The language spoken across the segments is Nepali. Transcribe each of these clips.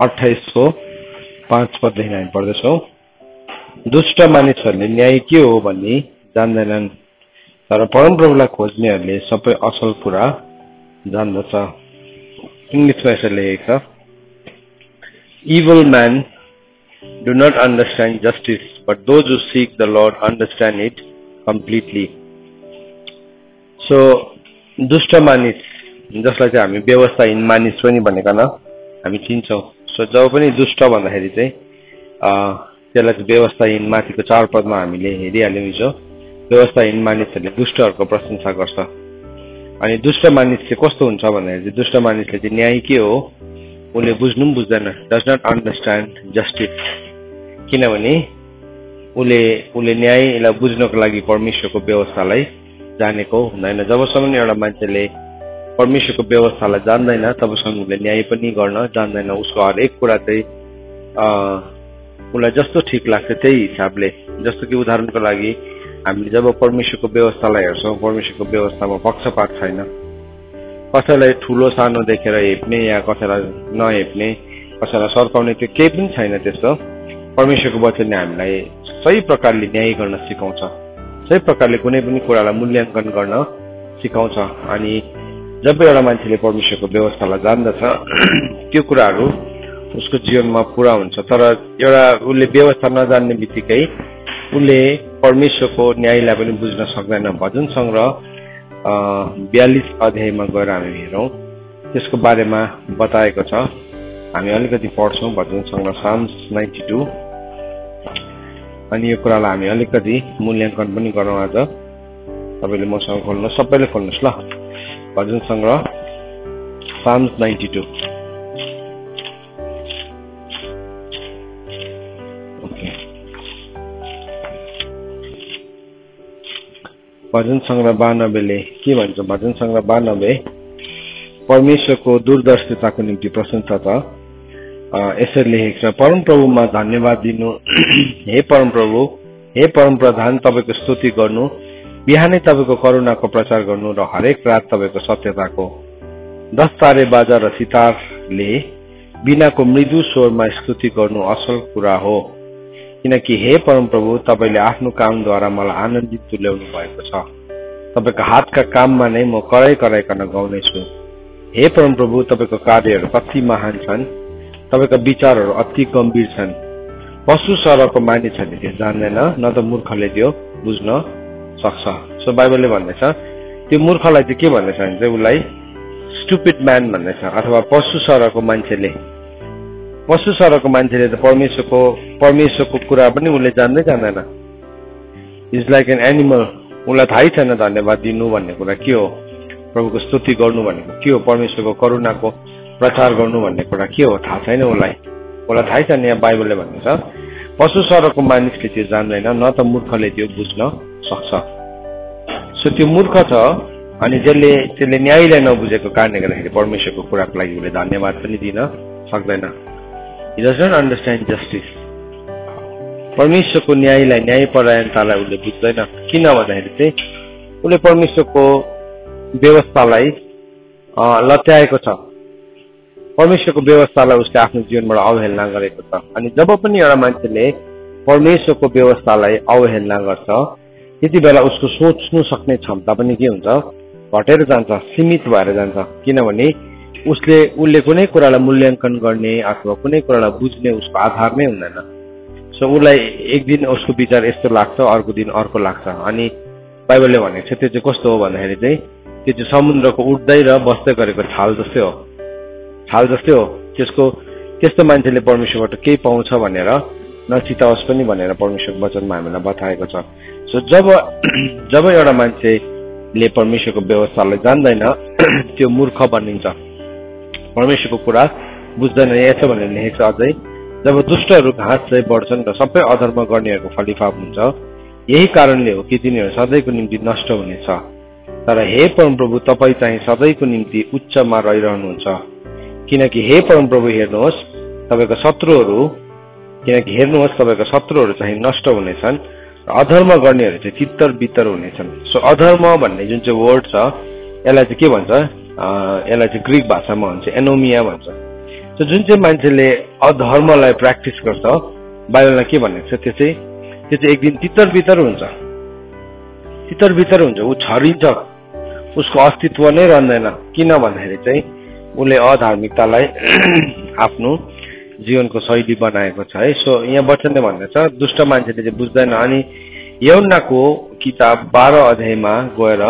28 को 5 पददेखि हामी पढ्दैछौँ। दुष्ट मानिसहरूले न्याय के हो भन्ने जान्दैनन्, तर परमप्रभुलाई खोज्नेहरूले सबै असल कुरा जान्दछ। इंग्लिशमा यसरी लेखेको छ, Evil men do not understand justice, but those who seek the Lord understand it completely. So, दुष्ट मानिस जसलाई चाहिँ हामी व्यवस्थाहीन मानिस पनि भनेकन हामी चिन्छौँ। सो जब पनि दुष्ट भन्दाखेरि चाहिँ त्यसलाई चाहिँ व्यवस्थाहीन माथिको 4 पदमा हामीले हेरिहाल्यौँ हिजो। व्यवस्थाहीन मानिसहरूले दुष्टहरूको प्रशंसा गर्छ। अनि दुष्ट मानिस चाहिँ कस्तो हुन्छ भन्दाखेरि चाहिँ दुष्ट मानिसले चाहिँ न्याय के हो उसले बुझ्नु पनि बुझ्दैन, डज नट अन्डरस्ट्यान्ड जस्टिस। किनभने उसले न्यायलाई बुझ्नको लागि परमेश्वरको व्यवस्थालाई जानेको हुँदैन। जबसम्म एउटा मान्छेले परमेश्वरको व्यवस्थालाई जान्दैन तबसम्म उसले न्याय पनि गर्न जान्दैन। उसको हरेक कुरा चाहिँ उसलाई जस्तो ठिक लाग्छ त्यही हिसाबले, जस्तो कि उदाहरणको लागि हामीले जब परमेश्वरको व्यवस्थालाई हेर्छौँ, परमेश्वरको व्यवस्थामा पक्षपात छैन। कसैलाई ठुलो सानो देखेर हेप्ने या कसैलाई नहेप्ने, कसैलाई सर्काउने त्यो केही पनि छैन। त्यस्तो परमेश्वरको वचनले हामीलाई सही प्रकारले न्याय गर्न सिकाउँछ, सही प्रकारले कुनै पनि कुरालाई मूल्याङ्कन गर्न सिकाउँछ। अनि जब एउटा मान्छेले परमेश्वरको व्यवस्थालाई जान्दछ त्यो कुराहरू उसको जीवनमा पुरा हुन्छ। तर एउटा उसले व्यवस्था नजान्ने बित्तिकै उसले परमेश्वरको न्यायलाई पनि बुझ्न सक्दैन। भजन सङ्ग्रह 42 अध्यायमा गएर हामी हेरौँ, त्यसको बारेमा बताएको छ। हामी अलिकति पढ्छौँ भजन सङ्ग्रह साम्स 92, अनि यो कुरालाई हामी अलिकति मूल्याङ्कन पनि गरौँ आज। तपाईँले मसँग खोल्नुहोस्, सबैले खोल्नुहोस् ल। भजन सङ्ग्रह साम्स 92। भजन सङ्ग्रह 92ले के भन्छ? भजन सङ्ग्रह 92 परमेश्वरको दूरदर्शिताको निम्ति प्रशंसा छ। यसरी लेखेको छ, परमप्रभुमा धन्यवाद दिनु, हे परमप्रभु, हे परमप्रधान, तपाईँको स्तुति गर्नु, बिहानै तपाईँको करुणाको प्रचार गर्नु र हरेक रात तपाईँको सत्यताको। 10 तारे बाजा र सितारले बिनाको मृदु स्वरमा स्तुति गर्नु असल कुरा हो। किनकि हे परमप्रभु, तपाईँले आफ्नो कामद्वारा मलाई आनन्दित तुल्याउनु भएको छ। तपाईँको हातका काममा नै म कराइकन गाउनेछु। हे परमप्रभु, तपाईँको कार्यहरू कति महान छन्, तपाईँका विचारहरू अति गम्भीर छन्। पशु सरहको मानिसहरूले त्यो जान्दैन, न त मूर्खले त्यो बुझ्न सक्छ। सो बाइबलले भन्दैछ त्यो मूर्खलाई चाहिँ के भन्दैछ भने चाहिँ उसलाई स्टुपिड म्यान भन्दैछ, अथवा पशु सरहको मान्छेले त परमेश्वरको कुरा पनि उसले जान्दैन। Is like an animal. उसलाई थाहै छैन धन्यवाद दिनु भन्ने कुरा के हो, प्रभुको स्तुति गर्नु भनेको के हो, परमेश्वरको करुणाको प्रचार गर्नु भन्ने कुरा के हो, थाहा छैन उसलाई थाहै छैन। यहाँ बाइबलले भन्दैछ पशु सरहको मानिसले त्यो जान्दैन, न त मूर्खले त्यो बुझ्न सक्छ। सो त्यो मूर्ख छ, अनि त्यसले न्यायलाई नबुझेको कारणले गर्दाखेरि परमेश्वरको कुराको लागि उसले धन्यवाद पनि दिन सक्दैन। He does not understand justice. परमेश्वरको न्यायलाई, न्यायपरायणतालाई उसले बुझ्दैन। किन भन्दाखेरि चाहिँ उसले परमेश्वरको व्यवस्थालाई लत्याएको छ। परमेश्वरको व्यवस्थालाई उसले आफ्नो जीवनबाट अवहेलना गरेको छ। अनि जब पनि एउटा मान्छेले परमेश्वरको व्यवस्थालाई अवहेलना गर्छ त्यति बेला उसको सोच्नु सक्ने क्षमता पनि के हुन्छ, घटेर जान्छ, सीमित भएर जान्छ। किनभने उसले कुनै कुरालाई मूल्याङ्कन गर्ने अथवा कुनै कुरालाई बुझ्ने उसको आधार नै हुँदैन। सो उसलाई एक दिन उसको विचार यस्तो लाग्छ, अर्को दिन अर्को लाग्छ। अनि बाइबलले भनेको छ त्यो चाहिँ कस्तो हो भन्दाखेरि चाहिँ त्यो चाहिँ समुद्रको उठ्दै र बस्दै गरेको छाल जस्तै हो। त्यस्तो मान्छेले परमेश्वरबाट केही पाउँछ भनेर नचिताओस् पनि भनेर परमेश्वरको वचनमा हामीलाई बताएको छ। सो जब एउटा मान्छेले परमेश्वरको व्यवस्थालाई जान्दैन त्यो मूर्ख बनिन्छ, परमेश्वरको कुरा बुझ्दैन। यसो भनेर लेखेको छ अझै, जब दुष्टहरू घाँस चाहिँ बढ्छन् र सबै अधर्म गर्नेहरूको फलिफाप हुन्छ, यही कारणले हो कि तिनीहरू सधैँको निम्ति नष्ट हुनेछ। तर हे परमप्रभु, तपाईँ चाहिँ सधैँको निम्ति उच्चमा रहिरहनुहुन्छ। किनकि हे परमप्रभु हेर्नुहोस् तपाईँको शत्रुहरू चाहिँ नष्ट हुनेछन् र अधर्म गर्नेहरू चाहिँ तितर बितर हुनेछन्। सो अधर्म भन्ने जुन चाहिँ वर्ड छ यसलाई चाहिँ के भन्छ, यसलाई चाहिँ ग्रिक भाषामा भन्छ एनोमिया भन्छ। जुन चाहिँ मान्छेले अधर्मलाई प्र्याक्टिस गर्छ बाइबलमा के भनेको छ त्यो चाहिँ एक दिन तितर बितर हुन्छ, ऊ छरिन्छ, उसको अस्तित्व नै रहँदैन। किन भन्दाखेरि चाहिँ उसले अधार्मिकतालाई आफ्नो जीवनको शैली बनाएको छ है। सो यहाँ वचनले भन्दछ दुष्ट मान्छेले चाहिँ बुझ्दैन। अनि यूहन्नाको किताब 12 अध्यायमा गएर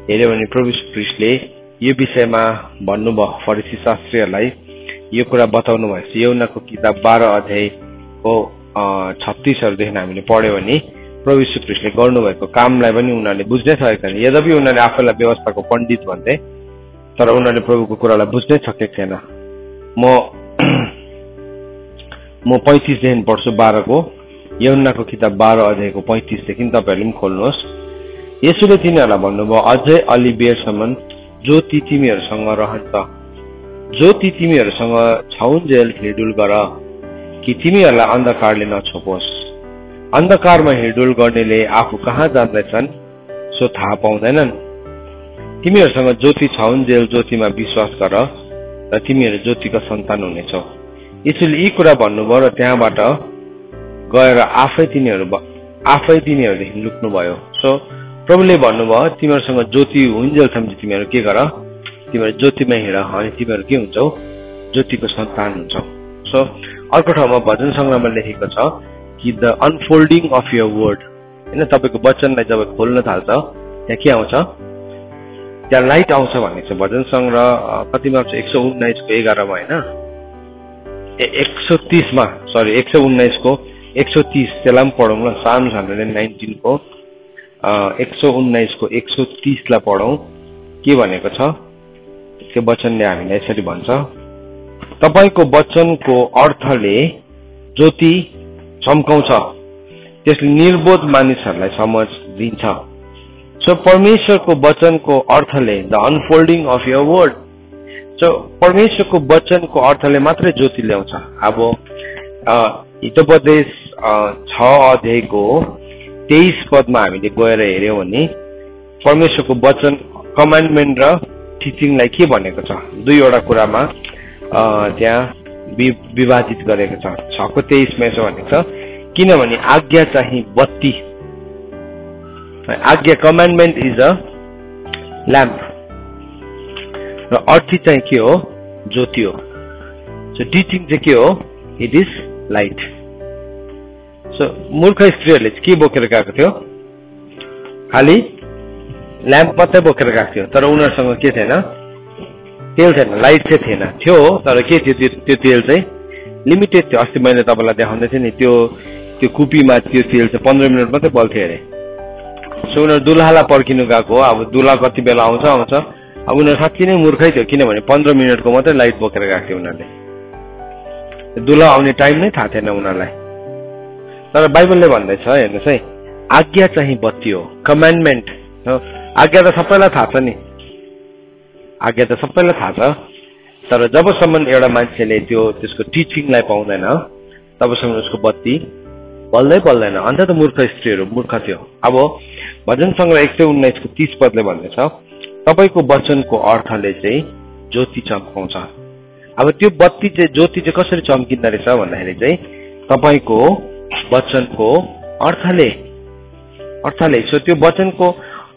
हेर्यो भने प्रभु ख्रीष्टले यो विषयमा भन्नुभयो फरिसी शास्त्रीहरूलाई, यो कुरा बताउनु भएको छ। यूहन्नाको किताब 12 अध्यायको 36 हामीले पढ्यो भने प्रभु ख्रीष्टले गर्नुभएको कामलाई पनि उनीहरूले बुझ्नै सकेको छैन। यद्यपि उनीहरूले आफैलाई व्यवस्थाको पण्डित भन्थे, तर उनीहरूले प्रभुको कुरालाई बुझ्नै सकेको थिएन। म 35 देखि पढ्छु 12 को। यूहन्नाको किताब 12 अध्यायको 35 देखि तपाईहरुले पनि खोल्नुहोस्। येशूले तिनीहरूलाई भन्नुभयो, अझै अलि बेरसम्म ज्योति तिमीहरूसँग रहन्छ, ज्योति तिमीहरूसँग छाउन्जेल हिँडुल गर कि तिमीहरूलाई अन्धकारले नछोपोस्। अन्धकारमा हिँडुल गर्नेले आफू कहाँ जाँदैछन् सो थाहा पाउँदैनन्। तिमीहरूसँग ज्योति छाउन्जेल ज्योतिमा विश्वास गर र तिमीहरू ज्योतिको सन्तान हुनेछौ। यसैले यी कुरा भन्नुभयो र त्यहाँबाट गएर आफै तिनीहरूदेखि लुक्नुभयो। सो प्रभुले भन्नुभयो तिमीहरूसँग ज्योति हुन्जेलसम्म तिमीहरू के गर, तिमीहरू ज्योतिमा हिँड अनि तिमीहरू के हुन्छौ, ज्योतिको सन्तान हुन्छौ। सो अर्को ठाउँमा भजन संग्रहमा लेखेको छ कि the unfolding of your word, होइन, तपाईँको वचनलाई जब खोल्न थाल्छ त्यहाँ के आउँछ, त्यहाँ लाइट आउँछ भनेको छ। भजन संग्रह कतिमा 119 को 11 मा, होइन 130 मा, सरी 119 को 130, त्यसलाई पनि पढौँ ल। साम्स 119 को 119 को 130 लाई पढौँ। के भनेको छ त्यो वचनले हामीलाई यसरी भन्छ, तपाईको वचनको अर्थले ज्योति चम्काउँछ, त्यसले निर्बोध मानिसहरूलाई समझ दिन्छ। सो परमेश्वरको वचनको अर्थले, the unfolding of your word, so परमेश्वरको वचनको अर्थले मात्रै ज्योति ल्याउँछ। अब हितोपदेश 6 अध्यायको 23 पदमा हामीले गएर हेर्यौं भने परमेश्वरको वचन कमान्डमेन्ट र टिचिङलाई के भनेको छ, दुईवटा कुरामा त्यहाँ विभाजित गरेको छ। 6 को 23 मा यसो भनेको छ, किनभने आज्ञा चाहिँ बत्ती, आज्ञा कमान्डमेन्ट इज अ ल्याम्प, र अर्थी चाहिँ के हो, ज्योति हो। सो टिचिङ चाहिँ के हो, इट इज लाइट। सो मूर्ख स्त्रीहरूले के बोकेर गएको थियो, खालि ल्याम्प मात्रै बोकेर गएको थियो, तर उनीहरूसँग के थिएन, तेल थिएन, लाइट चाहिँ थिएन। थियो तर के थियो, त्यो तेल चाहिँ लिमिटेड थियो। अस्ति मैले तपाईँलाई देखाउँदै थिएँ नि, त्यो कुपीमा त्यो तेल चाहिँ 15 मिनट मात्रै बल्थ्यो अरे। सो उनीहरू दुल्हालाई पर्खिनु गएको हो। अब दुल्हा कति बेला आउँछ। अब उनीहरू साँच्चै नै मूर्खै थियो, किनभने 15 मिनटको मात्रै लाइट बोकेर गएको थियो उनीहरूले। दुल्हा आउने टाइम नै थाहा थिएन उनीहरूलाई। तर बाइबलले भन्दैछ, हेर्नुहोस् है, आज्ञा चाहिँ बत्ती हो, कमान्डमेन्ट। आज्ञा त सबैलाई थाहा छ नि, आज्ञा त सबैलाई थाहा छ, तर जबसम्म एउटा मान्छेले त्यसको टिचिङलाई पाउँदैन तबसम्म उसको बत्ती बल्दैन। अन्त त मूर्ख स्त्रीहरू मूर्ख थियो। अब भजन संग्रह 119 को 30 पदले भन्दैछ, तपाईको वचनको अर्थले चाहिँ ज्योति चम्काउँछ। अब त्यो बत्ती चाहिँ, ज्योति चाहिँ कसरी चम्किँदो रहेछ भन्दाखेरि चाहिँ तपाईको वचनको अर्थले। सो त्यो वचनको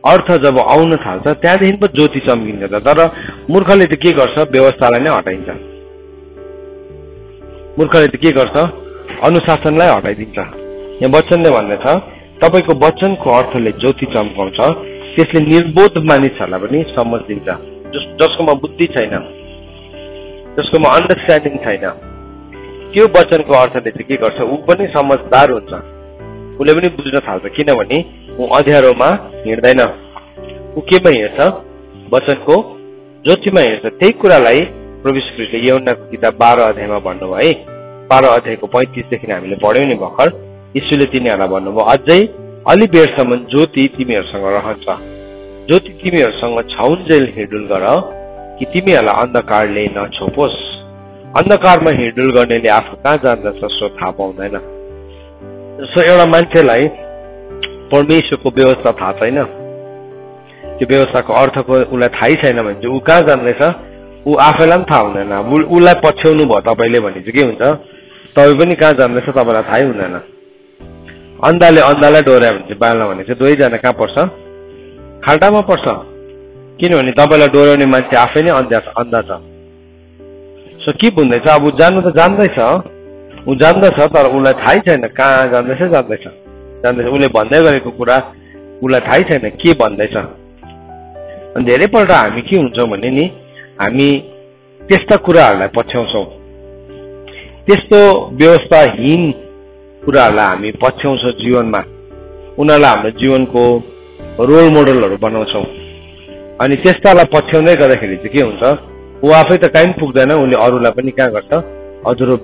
अर्थ जब आउन थाल्छ त्यहाँदेखि पो ज्योति चम्किन्छ। तर मूर्खले त के गर्छ, व्यवस्थालाई नै हटाइन्छ। मूर्खले त के गर्छ, अनुशासनलाई हटाइदिन्छ। यहाँ वचनले भन्दैछ तपाईको वचनको अर्थले ज्योति चम्काउँछ, त्यसले निर्बोध मानिसहरूलाई पनि समझ दिन्छ। जसकोमा बुद्धि छैन, जसकोमा अन्डरस्ट्यान्डिङ छैन, त्यो वचनको अर्थले चाहिँ के गर्छ, ऊ पनि समझदार हुन्छ, उसले पनि बुझ्न थाल्छ। किनभने ऊ अँध्यारोमा हिँड्दैन, ऊ केमा हिँड्छ, वचनको ज्योतिमा हिँड्छ। त्यही कुरालाई प्रभु ख्रीष्टले यूहन्नाको किताब 12 अध्यायमा भन्नुभयो है। 12 अध्यायको 35 देखि हामीले पढ्यौं नि भर्खर। यीशुले तिनीहरूलाई भन्नुभयो, अझै अलि बेरसम्म ज्योति तिमीहरूसँग रहन्छ, ज्योति तिमीहरूसँग छाउन्जेल हिँडुल गर कि तिमीहरूलाई अन्धकारले नछोपोस्। अन्धकारमा हिँडुल गर्नेले आफू कहाँ जान्दछ सो थाहा पाउँदैन। सो एउटा मान्छेलाई परमेश्वरको व्यवस्था थाहा छैन, त्यो व्यवस्थाको अर्थको उसलाई थाहै छैन भने चाहिँ ऊ कहाँ जान्दैछ, ऊ ऊ आफैलाई पनि थाहा हुँदैन। उसलाई पछ्याउनु भयो तपाईँले भने चाहिँ के हुन्छ, तपाईँ पनि कहाँ जाँदैछ तपाईँलाई थाहै हुँदैन। अन्धालाई डोर्या भने चाहिँ बाल्न भने चाहिँ दुवैजना कहाँ पर्छ, खाल्टामा पर्छ। किनभने तपाईँलाई डोर्याउने मान्छे आफै नै अन्धा छ। सो के भन्दैछ, अब जान्नु त जान्दैछ, ऊ जान्दछ, तर उसलाई थाहै छैन कहाँ जाँदैछ। उसले भन्दै गरेको कुरा उसलाई थाहै छैन के भन्दैछ। अनि धेरैपल्ट हामी के हुन्छौँ भने नि, हामी त्यस्ता कुराहरूलाई पछ्याउँछौँ, त्यस्तो व्यवस्थाहीन कुराहरूलाई हामी पछ्याउँछौँ जीवनमा। उनीहरूलाई हाम्रो जीवनको रोल मोडलहरू बनाउँछौँ। अनि त्यस्तालाई पछ्याउँदै गर्दाखेरि चाहिँ के हुन्छ, ऊ आफै त कहीँ पुग्दैन, उसले अरूलाई पनि कहाँ गर्छ, अधुरो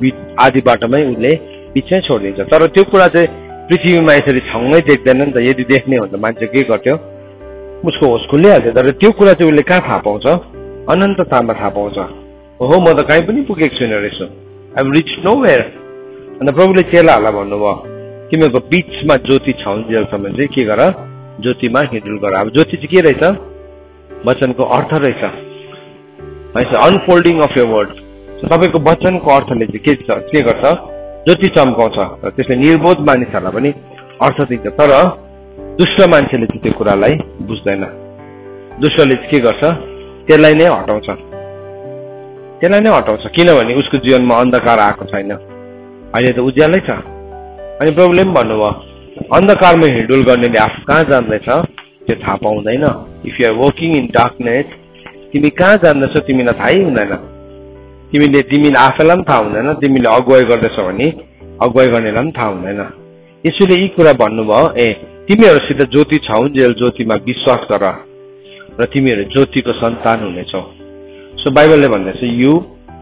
आधी बाटोमै उसले पिछै छोडिदिन्छ। तर त्यो कुरा चाहिँ पृथ्वीमा यसरी छङ्गै देख्दैन नि त। यदि देख्ने हो त मान्छे के गर्थ्यो, उसको होस खुलिहाल्थ्यो। तर त्यो कुरा चाहिँ उसले कहाँ थाहा पाउँछ, अनन्ततामा थाहा पाउँछ। हो म त कहीँ पनि पुगेको छुइनँ रहेछु, आई रिच नो वेयर। अन्त प्रभुले चेलाहरूलाई भन्नुभयो, तिमीहरूको बिचमा ज्योति छ उन्जेलसम्म चाहिँ के गर, ज्योतिमा हिँडुल गर। अब ज्योति चाहिँ के रहेछ, वचनको अर्थ रहेछ, अनफोल्डिङ अफ यर वर्ड। तपाईँको वचनको अर्थले चाहिँ के गर्छ, ज्योति चम्काउँछ र त्यसले निर्बोध मानिसहरूलाई पनि अर्थ दिन्छ। तर दुष्ट मान्छेले चाहिँ त्यो कुरालाई बुझ्दैन। दुष्टले चाहिँ के गर्छ, त्यसलाई नै हटाउँछ, किनभने उसको जीवनमा अन्धकार आएको छैन, अहिले त उज्यालै छ। अनि प्रभुले पनि भन्नुभयो, अन्धकारमा हिँडुल गर्नेले आफू कहाँ जान्दैछ त्यो थाहा पाउँदैन। If you are working in darkness, तिमी कहाँ जान्दछौ तिमीलाई थाहै हुँदैन। तिमीले आफैलाई पनि थाहा हुँदैन, तिमीले अगुवाई गर्दैछौ भने अगुवाई गर्नेलाई पनि थाहा हुँदैन। यसैले यी कुरा भन्नुभयो, तिमीहरूसित ज्योति छ उन्जेल ज्योतिमा विश्वास गर र तिमीहरू ज्योतिको सन्तान हुनेछौ। सो बाइबलले भन्दैछ, you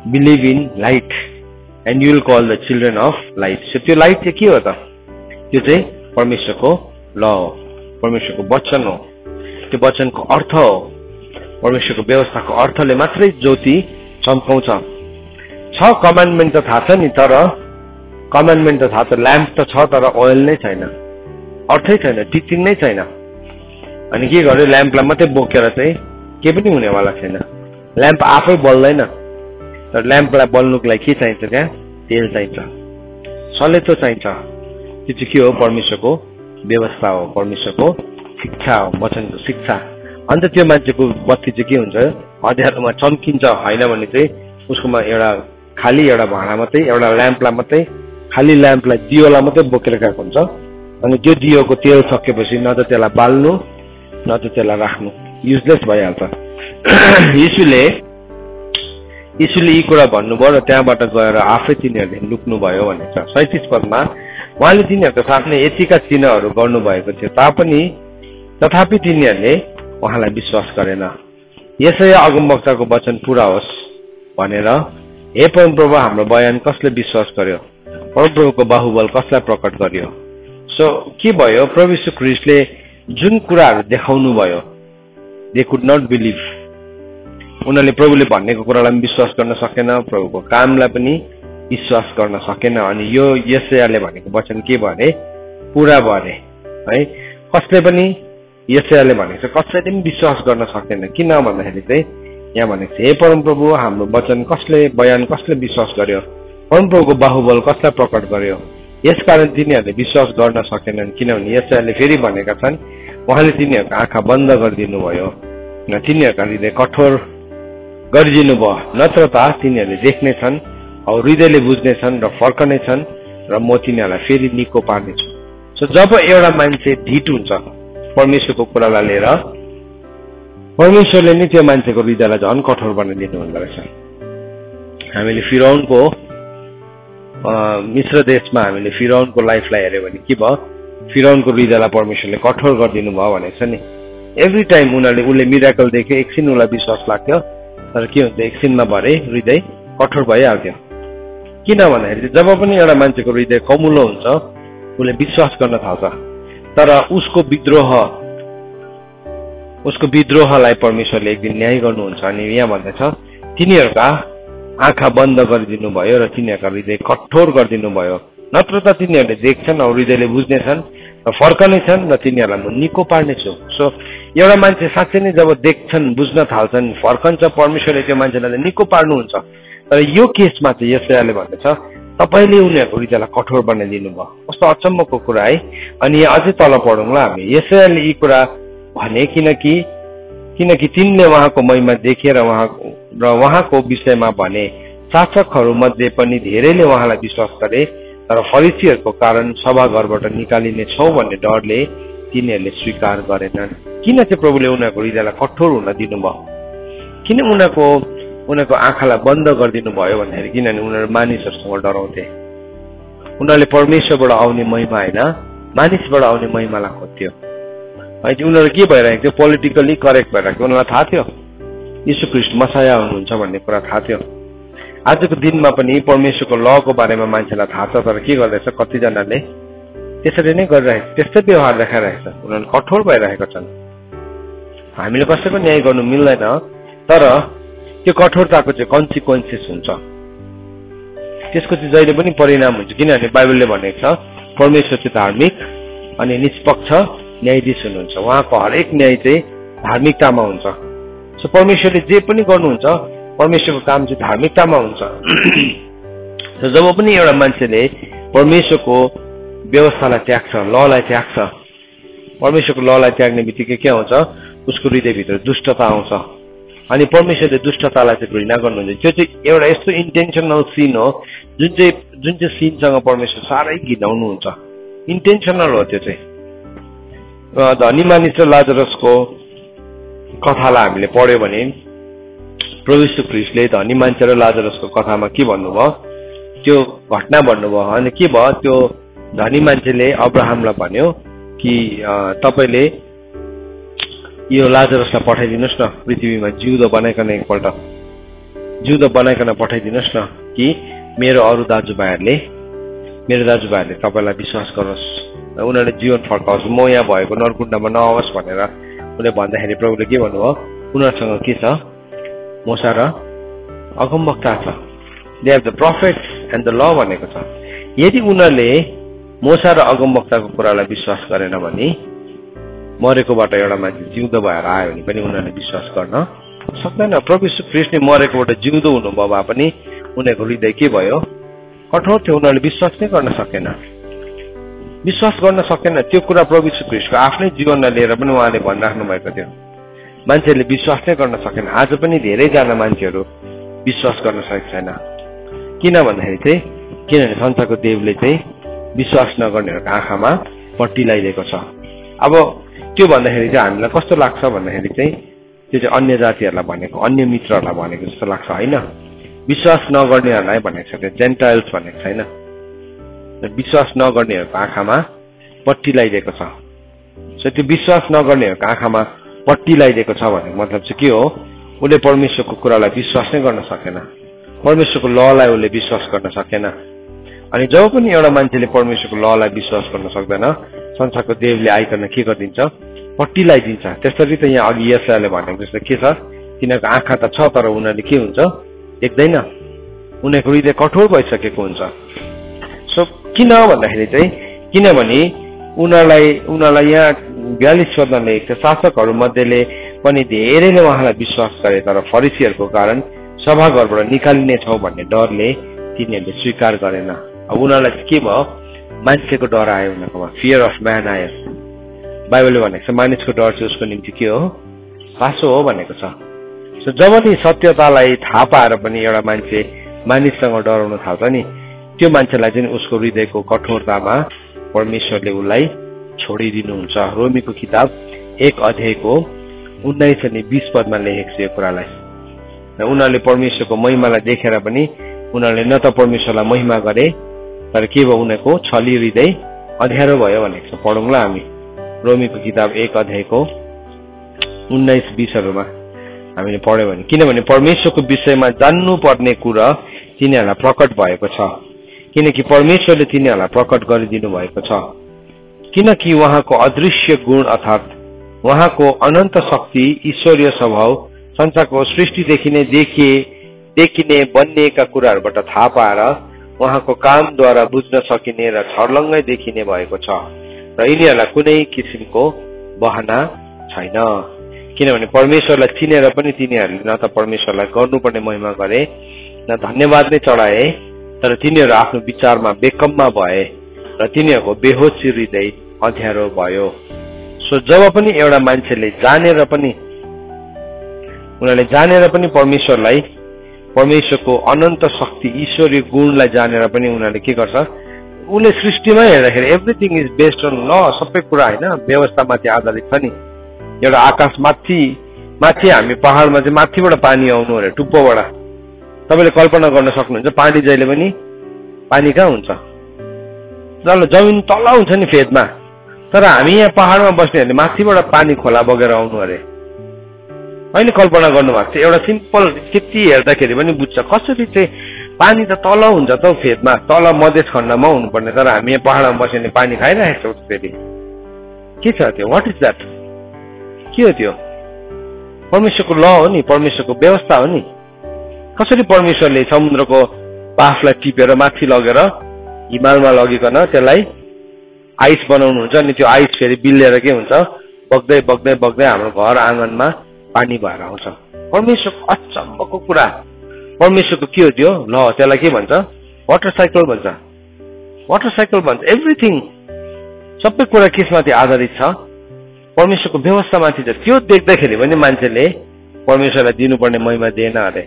believe in light and you will call the children of light. So त्यो लाइट चाहिँ के हो त, त्यो चाहिँ परमेश्वरको ल हो, परमेश्वरको वचन हो, त्यो वचनको अर्थ हो। परमेश्वरको व्यवस्थाको अर्थले मात्रै ज्योति चम्काउँछ। 6 कमान्डमेन्ट त थाहा छ नि, तर कमान्डमेन्ट त थाहा छ, ल्याम्प त छ तर ओइल नै छैन, अर्थै छैन, टिचिङ नै छैन। अनि के गर्यो, ल्याम्पलाई मात्रै बोकेर चाहिँ के पनि हुनेवाला छैन। ल्याम्प आफै बल्दैन, तर ल्याम्पलाई बल्नुको लागि के चाहिन्छ, त्यहाँ तेल चाहिन्छ, सलेतो चाहिन्छ। त्यो चाहिँ के हो, परमेश्वरको व्यवस्था हो, परमेश्वरको शिक्षा हो, वचनको शिक्षा। अन्त त्यो मान्छेको बत्ती चाहिँ के हुन्छ, अँध्यारोमा चम्किन्छ। होइन भने चाहिँ उसकोमा खाली एउटा भाँडा मात्रै, एउटा ल्याम्पलाई मात्रै, खाली ल्याम्पलाई दियोलाई मात्रै बोकेर गएको हुन्छ। अनि त्यो दियोको तेल सकेपछि न त त्यसलाई बाल्नु न त त्यसलाई राख्नु, युजलेस भइहाल्छ। यीशुले यी कुरा भन्नुभयो र त्यहाँबाट गएर आफै तिनीहरूले लुक्नुभयो भनेको छ। 37 पदमा उहाँले तिनीहरूको साथमा यतिका चिन्हहरू गर्नुभएको थियो तथापि तिनीहरूले उहाँलाई विश्वास गरेन। यसै अगमवक्ताको वचन पूरा होस् भनेर, हे परमप्रभु हाम्रो बयान कसले विश्वास गर्यो, परमप्रभुको बाहुबल कसलाई प्रकट गर्यो। सो के भयो, प्रभु यीशु ख्रीष्टले जुन कुराहरू देखाउनु भयो, दे कुड नट बिलिभ। उनीहरूले प्रभुले भनेको कुरालाई पनि विश्वास गर्न सकेन, प्रभुको कामलाई पनि विश्वास गर्न सकेन। अनि यो यशायाले भनेको वचन के भयो अरे, पूरा भयो अरे है। कसले पनि यशायाले भनेको छ कसैले पनि विश्वास गर्न सकेन। किन भन्दाखेरि चाहिँ यहाँ भनेको छ, हे परमप्रभु हाम्रो वचन बयान कसले विश्वास गर्यो, परमप्रभुको बाहुबल कसलाई प्रकट गर्यो। यसकारण तिनीहरूले विश्वास गर्न सकेनन्, किनभने यशायाले फेरि भनेका छन्, उहाँले तिनीहरूको आँखा बन्द गरिदिनु भयो र तिनीहरूका हृदय कठोर गरिदिनु भयो, नत्र त तिनीहरूले देख्नेछन् औ हृदयले बुझ्नेछन् र फर्कनेछन् र म तिनीहरूलाई फेरि निको पार्नेछु। सो जब एउटा मान्छे ढिट हुन्छ परमेश्वरको कुरालाई लिएर, परमेश्वरले नै त्यो मान्छेको हृदयलाई झन् कठोर बनाइदिनु हुँदो रहेछ। हामीले फिरौनको मिश्र देशमा हामीले फिरौनको लाइफलाई हेऱ्यो भने के भयो, फिरौनको हृदयलाई परमेश्वरले कठोर गरिदिनु भयो भनेको छ नि। एभ्री टाइम उसले मिराकल देख्यो, एकछिन उसलाई विश्वास लाग्थ्यो, तर के हुन्छ एकछिनमा भरे हृदय कठोर भइहाल्थ्यो। किन भन्दाखेरि जब पनि एउटा मान्छेको हृदय कमुलो हुन्छ उसले विश्वास गर्न थाल्छ, तर उसको विद्रोहलाई परमेश्वरले एक दिन न्याय गर्नुहुन्छ। अनि यहाँ भन्दैछ, तिनीहरूका आँखा बन्द गरिदिनु भयो र तिनीहरूका हृदय कठोर गरिदिनु भयो, नत्र त तिनीहरूले देख्छन् औ हृदयले बुझ्नेछन् र फर्कनेछन् र तिनीहरूलाई म निको पार्नेछु। सो एउटा मान्छे साँच्चै नै जब देख्छन् बुझ्न थाल्छन् फर्कन्छ परमेश्वरले त्यो मान्छेलाई निको पार्नुहुन्छ। तर यो केसमा चाहिँ यशायाले भन्दछ तपाईले उनीहरूको हृदयलाई कठोर बनाइदिनु भयो। कस्तो अचम्मको कुरा है। अनि अझै तल पढौँला हामी। यशायाले यी कुरा भने किनकि तिनले उहाँको महिमा देखेर उहाँको विषयमा भने शासकहरू मध्ये पनि धेरैले उहाँलाई विश्वास गरे तर फरिसीहरूको कारण सभाघरबाट निकालिने छौ भन्ने डरले तिनीहरूले स्वीकार गरेनन्। किन चाहिँ प्रभुले उनीहरूको हृदयलाई कठोर हुन दिनुभयो? किन उनीहरूको आँखालाई बन्द गरिदिनु भयो भन्दाखेरि किनभने उनीहरू मानिसहरूसँग डराउँथे। उनीहरूले परमेश्वरबाट आउने महिमा होइन मानिसबाट आउने महिमालाई खोज्थ्यो। है उनीहरू के भइरहेको थियो? पोलिटिकली करेक्ट भइरहेको। उनीहरूलाई थाहा थियो यीशु ख्रीष्ट मसाया हुनुहुन्छ भन्ने कुरा थाहा थियो। आजको दिनमा पनि परमेश्वरको लको बारेमा मान्छेलाई थाहा छ तर के गर्दैछ? कतिजनाले त्यसरी नै गरिरहेको त्यस्तै व्यवहार देखाइरहेको छ। उनीहरू कठोर भइरहेका छन्। हामीले कसैको न्याय गर्नु मिल्दैन तर त्यो कठोरताको चाहिँ कन्सिक्वेन्सेस हुन्छ। त्यसको चाहिँ जहिले पनि परिणाम हुन्छ। किनभने बाइबलले भनेको छ परमेश्वर चाहिँ धार्मिक अनि निष्पक्ष न्यायाधीश हुनुहुन्छ। उहाँको हरेक न्याय चाहिँ धार्मिकतामा हुन्छ। सो परमेश्वरले जे पनि गर्नुहुन्छ परमेश्वरको काम चाहिँ धार्मिकतामा हुन्छ। जब पनि एउटा मान्छेले परमेश्वरको व्यवस्थालाई त्याग्छ ललाई त्याग्छ परमेश्वरको ललाई त्याग्ने बित्तिकै के आउँछ? उसको हृदयभित्र दुष्टता आउँछ। अनि परमेश्वरले दुष्टतालाई चाहिँ घृणा गर्नुहुन्छ। त्यो चाहिँ एउटा यस्तो इन्टेन्सनल सिन हो जुन चाहिँ सिनसँग परमेश्वर साह्रै घिनाउनुहुन्छ। इन्टेन्सनल हो त्यो चाहिँ। धनी मानिस र लाजरसको कथालाई हामीले पढ्यो भने प्रभु यीशु ख्रीष्टले धनी मान्छे र लाजरसको कथामा के भन्नुभयो? त्यो घटना भन्नुभयो। अनि के भयो? त्यो धनी मान्छेले अब्राहमलाई भन्यो कि तपाईले यो लाजरसलाई पठाइदिनुहोस् न पृथ्वीमा जिउँदो बनाइकन एकपल्ट जिउँदो बनाइकन पठाइदिनुहोस् न कि मेरो दाजुभाइहरूले तपाईँलाई विश्वास गरोस् उनीहरूले जीवन फर्काओस् म यहाँ भएको नरकुण्डमा नआओस् भनेर उनले भन्दाखेरि प्रभुले के भन्नुभयो? उनीहरूसँग के छ? मोसा र अगमवक्ता छ। They have the prophets and the law भनेको छ। यदि उनीहरूले मोसा र अगमवक्ताको कुरालाई विश्वास गरेन भने मरेकोबाट एउटा मान्छे जिउँदो भएर आयो भने पनि उनीहरूले विश्वास गर्न सक्दैन। प्रभु यीशु ख्रीष्टले मरेकोबाट जिउँदो हुनुभयो भए पनि उनीहरूको हृदय के भयो? कठोर थियो। उनीहरूले विश्वास नै गर्न सकेन। त्यो कुरा प्रभु यीशु ख्रीष्टको आफ्नै जीवनलाई लिएर पनि उहाँले भनिराख्नु भएको थियो। मान्छेहरूले विश्वास नै गर्न सकेन। आज पनि धेरैजना मान्छेहरू विश्वास गर्न सकेको छैन। किन भन्दाखेरि चाहिँ किनभने संसारको देवले चाहिँ विश्वास नगर्नेहरूको आँखामा पट्टी लगाइदिएको छ। अब त्यो भन्दाखेरि चाहिँ हामीलाई कस्तो लाग्छ भन्दाखेरि चाहिँ त्यो चाहिँ अन्य जातिहरूलाई भनेको अन्य मित्रहरूलाई भनेको जस्तो लाग्छ होइन। विश्वास नगर्नेहरूलाई भनेको छ। त्यो जेन्टाइल्स भनेको छैन। विश्वास नगर्नेहरूको आँखामा पट्टी लगाइदिएको छ। सो त्यो विश्वास नगर्नेहरूको आँखामा पट्टी लगाइदिएको छ भन्ने मतलब चाहिँ के हो? उसले परमेश्वरको कुरालाई विश्वास नै गर्न सकेन। परमेश्वरको ललाई उसले विश्वास गर्न सकेन। अनि जब पनि एउटा मान्छेले परमेश्वरको ललाई विश्वास गर्न सक्दैन संसारको देवले आइकन के गरिदिन्छ? पट्टी लगाइदिन्छ। त्यसरी त यहाँ अघि यशायाले भनेको जस्तो के छ? तिनीहरूको आँखा त छ तर उनीहरूले के हुन्छ? देख्दैन। उनीहरूको हृदय कठोर भइसकेको हुन्छ। सो किन भन्दाखेरि चाहिँ किनभने उनीहरूलाई यहाँ 42 पदमा लेखेको छ शासकहरू मध्येले पनि धेरैले उहाँलाई विश्वास गरे तर फरिसीहरूको कारण सभाघरबाट निकालिने छौ भन्ने डरले तिनीहरूले स्वीकार गरेन। अब उनीहरूलाई के भयो? मान्छेको डर आयो उनीहरूकोमा। फियर अफ म्यान आयो। बाइबलले भनेको छ मानिसको डर चाहिँ उसको निम्ति के हो? पासो हो भनेको छ। सो जब नि सत्यतालाई थाहा पाएर पनि एउटा मान्छे मानिससँग डराउन थाल्छ नि त्यो मान्छेलाई चाहिँ उसको हृदयको कठोरतामा परमेश्वरले उसलाई छोडिदिनुहुन्छ। रोमीको किताब 1 अध्यायको 19 अनि 20 पदमा लेखेको छ यो कुरालाई। उनीहरूले परमेश्वरको महिमालाई देखेर पनि उनीहरूले न त परमेश्वरलाई महिमा गरे तर के भयो? उनीहरूको छली हृदय अँध्यारो भयो भनेको छ। पढौँला हामी रोमीको किताब 1 अध्यायको 19-20हरूमा हामीले पढ्यो भने किनभने परमेश्वरको विषयमा जान्नुपर्ने कुरा तिनीहरूलाई प्रकट भएको छ किनकि परमेश्वरले तिनीहरूलाई प्रकट गरिदिनु भएको छ। किनकि उहाँको अदृश्य गुण अर्थात् उहाँको अनन्त शक्ति ईश्वरीय स्वभाव संसारको सृष्टिदेखि नै देखिने बनिएका कुराहरूबाट थाहा पाएर उहाँको कामद्वारा बुझ्न सकिने र छर्लङ्गै देखिने भएको छ र यिनीहरूलाई कुनै किसिमको बहाना छैन, किनभने परमेश्वरलाई चिनेर पनि तिनीहरूले न त परमेश्वरलाई गर्नुपर्ने महिमा गरे न धन्यवाद नै चढाए, तर तिनीहरू आफ्नो विचारमा बेकममा भए र तिनीहरूको बेहोसी हृदय अँध्यारो भयो। सो जब पनि एउटा मान्छेले जानेर पनि परमेश्वरको अनन्त शक्ति ईश्वरीय गुणलाई जानेर पनि उनीहरूले के गर्छ, उसले सृष्टिमा हेर्दाखेरि एभ्रिथिङ इज बेस्ड अन ल, सबै कुरा होइन व्यवस्थामाथि आधारित छ नि। एउटा आकाश माथि हामी पहाडमा चाहिँ माथिबाट पानी आउनु अरे, टुप्पोबाट। तपाईँले कल्पना गर्न सक्नुहुन्छ पानी जहिले पनि पानी कहाँ हुन्छ, जमिन तल हुन्छ नि फेदमा, तर हामी यहाँ पहाडमा बस्नेहरूले माथिबाट पानी खोला बगेर आउनु अरे। अहिले कल्पना गर्नु भएको छ, एउटा सिम्पल त्यति हेर्दाखेरि पनि बुझ्छ कसरी चाहिँ पानी त तल हुन्छ त फेदमा, तल मधेस खण्डमा हुनुपर्ने, तर हामी यहाँ पहाडमा बस्ने पानी खाइरहेको छौँ। फेरि के छ त्यो, वाट इज द्याट, के हो त्यो? परमेश्वरको ल हो नि, परमेश्वरको व्यवस्था हो नि। कसरी परमेश्वरले समुद्रको बाफलाई टिपेर माथि लगेर हिमालमा लगिकन त्यसलाई आइस बनाउनुहुन्छ, अनि त्यो आइस फेरि बिल्लेर के हुन्छ, बग्दै बग्दै बग्दै हाम्रो घर आँगनमा पानी भएर आउँछ। परमेश्वरको अचम्मको कुरा, परमेश्वरको के हो त्यो ल, त्यसलाई के भन्छ, वाटर साइकल भन्छ, वाटर साइकल भन्छ। एभ्रिथिङ सबै कुरा केसमाथि आधारित छ, परमेश्वरको व्यवस्थामाथि छ। त्यो देख्दाखेरि पनि मान्छेले परमेश्वरलाई दिनुपर्ने महिमा दिएन अरे।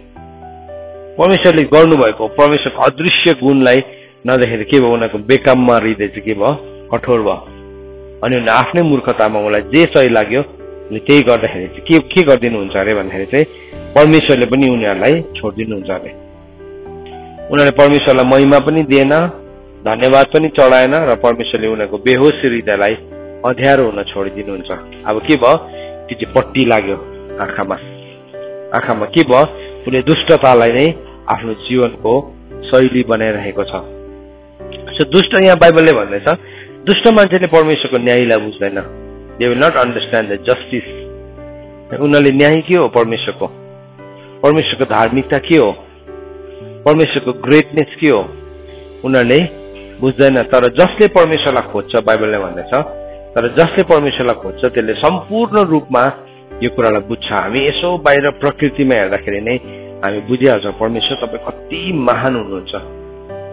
परमेश्वरले गर्नुभएको परमेश्वरको अदृश्य गुणलाई नदेखेर के भयो, उनीहरूको बेकाममा हृदय चाहिँ के भयो, कठोर भयो। अनि उनीहरूले आफ्नै मूर्खतामा उनीलाई जे सही लाग्यो त्यही गर्दाखेरि चाहिँ के गरिदिनुहुन्छ अरे भन्दाखेरि चाहिँ परमेश्वरले पनि उनीहरूलाई छोडिदिनुहुन्छ अरे। उनीहरूले परमेश्वरलाई महिमा पनि दिएन, धन्यवाद पनि चढाएन, र परमेश्वरले उनीहरूको बेहोसी हृदयलाई अँध्यारो हुन छोडिदिनुहुन्छ। अब के भयो, त्यो चाहिँ पट्टी लाग्यो आँखामा के भयो, उसले दुष्टतालाई नै आफ्नो जीवनको शैली बनाइरहेको छ। सो दुष्ट, यहाँ बाइबलले भन्दैछ दुष्ट मान्छेले परमेश्वरको न्यायलाई बुझ्दैन, they will not understand the justice. उनीहरूले न्याय के हो, परमेश्वरको धार्मिकता के हो, परमेश्वरको ग्रेटनेस के हो, उनीहरूले बुझ्दैन। तर जसले परमेश्वरलाई खोज्छ, बाइबलले भन्दैछ, तर जसले परमेश्वरलाई खोज्छ त्यसले सम्पूर्ण रूपमा यो कुरालाई बुझ्छ। हामी यसो बाहिर प्रकृतिमा हेर्दाखेरि नै हामी बुझिहाल्छौँ परमेश्वर तपाईँ कति महान हुनुहुन्छ,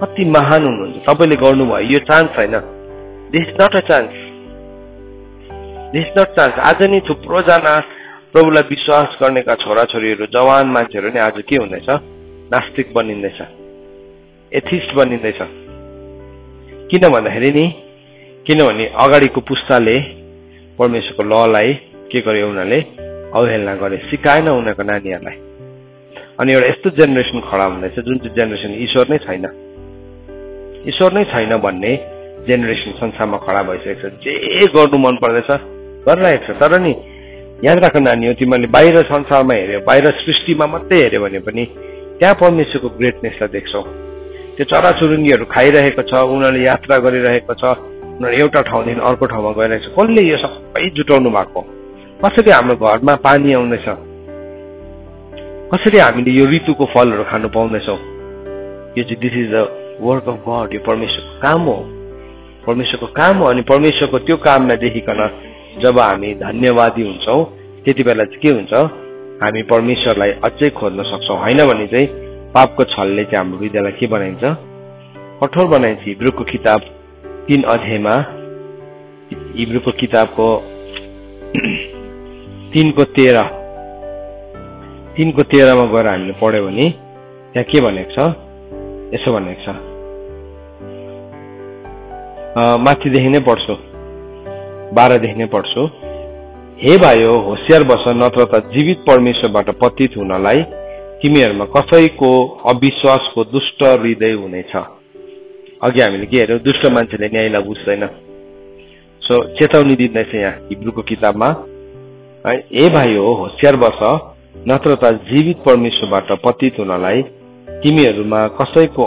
कति महान हुनुहुन्छ। तपाईँले गर्नुभयो, यो चान्स छैन, this is not a chance, this is not chance. आज नि थुप्रोजना प्रभुलाई विश्वास गर्नेका छोराछोरीहरू, जवान मान्छेहरू नि आज के हुँदैछ, नास्तिक बनिँदैछ, एथिस्ट बनिँदैछ। किन भन्दाखेरि नि, किनभने अगाडिको पुस्ताले परमेश्वरको ललाई के गर्यो, उनीहरूले अवहेलना गरे, सिकाएन उनीहरूको नानीहरूलाई। अनि एउटा यस्तो जेनेरेसन खडा हुँदैछ जुन चाहिँ जेनेरेसन ईश्वर नै छैन भन्ने जेनेरेसन संसारमा खडा भइसकेको छ। जे गर्नु मन पर्दैछ गरिरहेको छ। तर नि याद राख नानी हो, तिमीले बाहिर संसारमा हेऱ्यो, बाहिर सृष्टिमा मात्रै हेऱ्यो भने पनि त्यहाँ परमेश्वरको ग्रेटनेसलाई देख्छौ। त्यो चराचुरुङ्गीहरू खाइरहेको छ, उनीहरूले यात्रा गरिरहेको छ, उनीहरू एउटा ठाउँदेखि अर्को ठाउँमा गइरहेको छ। कसले यो सबै जुटाउनु भएको, कसरी हाम्रो घरमा पानी आउँदैछ, कसरी हामीले यो ऋतुको फलहरू खानु पाउँदैछौँ, यो चाहिँ this is the work of God. यो परमेश्वरको काम हो, परमेश्वरको काम हो। अनि परमेश्वरको त्यो कामलाई देखिकन जब हामी धन्यवादी हुन्छौँ त्यति बेला चाहिँ के हुन्छ, हामी परमेश्वरलाई अझै खोज्न सक्छौँ। होइन भने चाहिँ पापको छलले चाहिँ हाम्रो हृदयलाई के बनाइन्छ, कठोर बनाइन्छ। हिब्रूको किताब 3 अध्यायमा, हिब्रूको किताबको 3:13 गएर हामीले पढ्यो भने त्यहाँ के भनेको छ, यसो भनेको छ, माथिदेखि नै पढ्छु, 12देखि नै पढ्छु। हे भाइयो, होशियार बस, नत्र त जीवित परमेश्वरबाट पतित हुनलाई तिमीहरूमा कसैको अविश्वासको दुष्ट हृदय हुनेछ। अघि हामीले के हेर्यौँ, दुष्ट मान्छेले न्यायलाई बुझ्दैन। सो चेतावनी दिँदैछ यहाँ हिब्रूको किताबमा, हे भाइयो, होशियार बस, नत्र त जीवित परमेश्वरबाट पतित हुनलाई तिमीहरूमा कसैको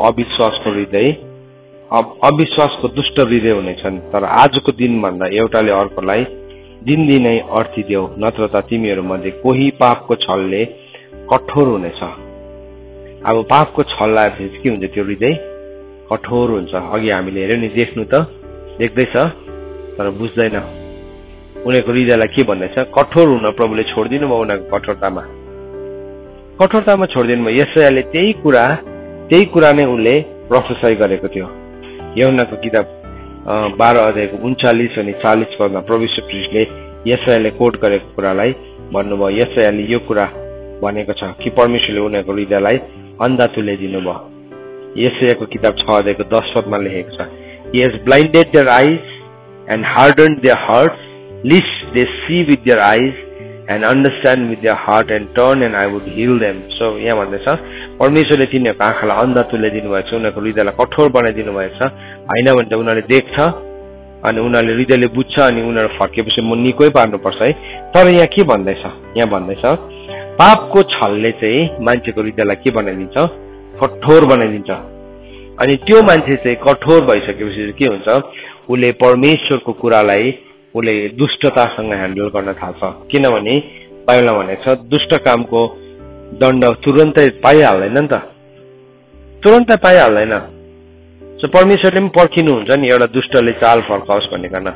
अविश्वासको दुष्ट हृदय हुनेछन्। तर आजको दिनभन्दा एउटाले अर्कोलाई दिनदिनै अर्थी देऊ, नत्र त तिमीहरूमध्ये कोही पापको छलले कठोर हुनेछ। अब पापको छल लागेपछि के हुन्छ, त्यो हृदय कठोर हुन्छ। अघि हामीले हेर्यौँ नि, देख्नु त देख्दैछ तर बुझ्दैन, उनीहरूको हृदयलाई के भन्दैछ कठोर हुन प्रभुले छोड्दिनु भयो उनीहरूको कठोरतामा छोड्दिनु भयो यशायाले त्यही कुरा नै उनले प्रोफेसाइ गरेको थियो यूहन्नाको किताब 12 अध्यायको 39 अनि 40 पदमा प्रभु यीशु ख्रीष्टले यशायाले कोट गरेको कुरालाई भन्नुभयो यशायाले यो कुरा भनेको छ कि परमेश्वरले उनीहरूको हृदयलाई अन्धा तुल्याइदिनु भयो यशायाको किताब 6 अध्यायको 10 पदमा लेखेको छ He has blinded their eyes and hardened their hearts lest they see with their eyes and understand with their heart and turn and I would heal them. So यहाँ भन्दैछ परमेश्वरले तिनीहरूको आँखालाई अन्धा तुल्याइदिनु भएको छ उनीहरूको हृदयलाई कठोर बनाइदिनु भएको छ हैन भने उनीहरूले देख्छ अनि उनीहरूले हृदयले बुझ्छ अनि उनीहरू फर्केपछि म निकै पार्नुपर्छ है तर यहाँ के भन्दैछ यहाँ भन्दैछ पापको छलले चाहिँ मान्छेको हृदयलाई के बनाइदिन्छ कठोर बनाइदिन्छ अनि त्यो मान्छे चाहिँ कठोर भइसकेपछि के हुन्छ उले परमेश्वरको कुरालाई उले दुष्टतासँग ह्यान्डल गर्न थाल्छ किनभने बाइबलमा भनेको छ दुष्ट कामको दण्ड तुरुन्तै पाइहाल्दैन नि त तुरुन्तै पाइहाल्दैन सो परमेश्वरले पनि पर्खिनुहुन्छ नि एउटा दुष्टले चाल फर्काओस् भनेकन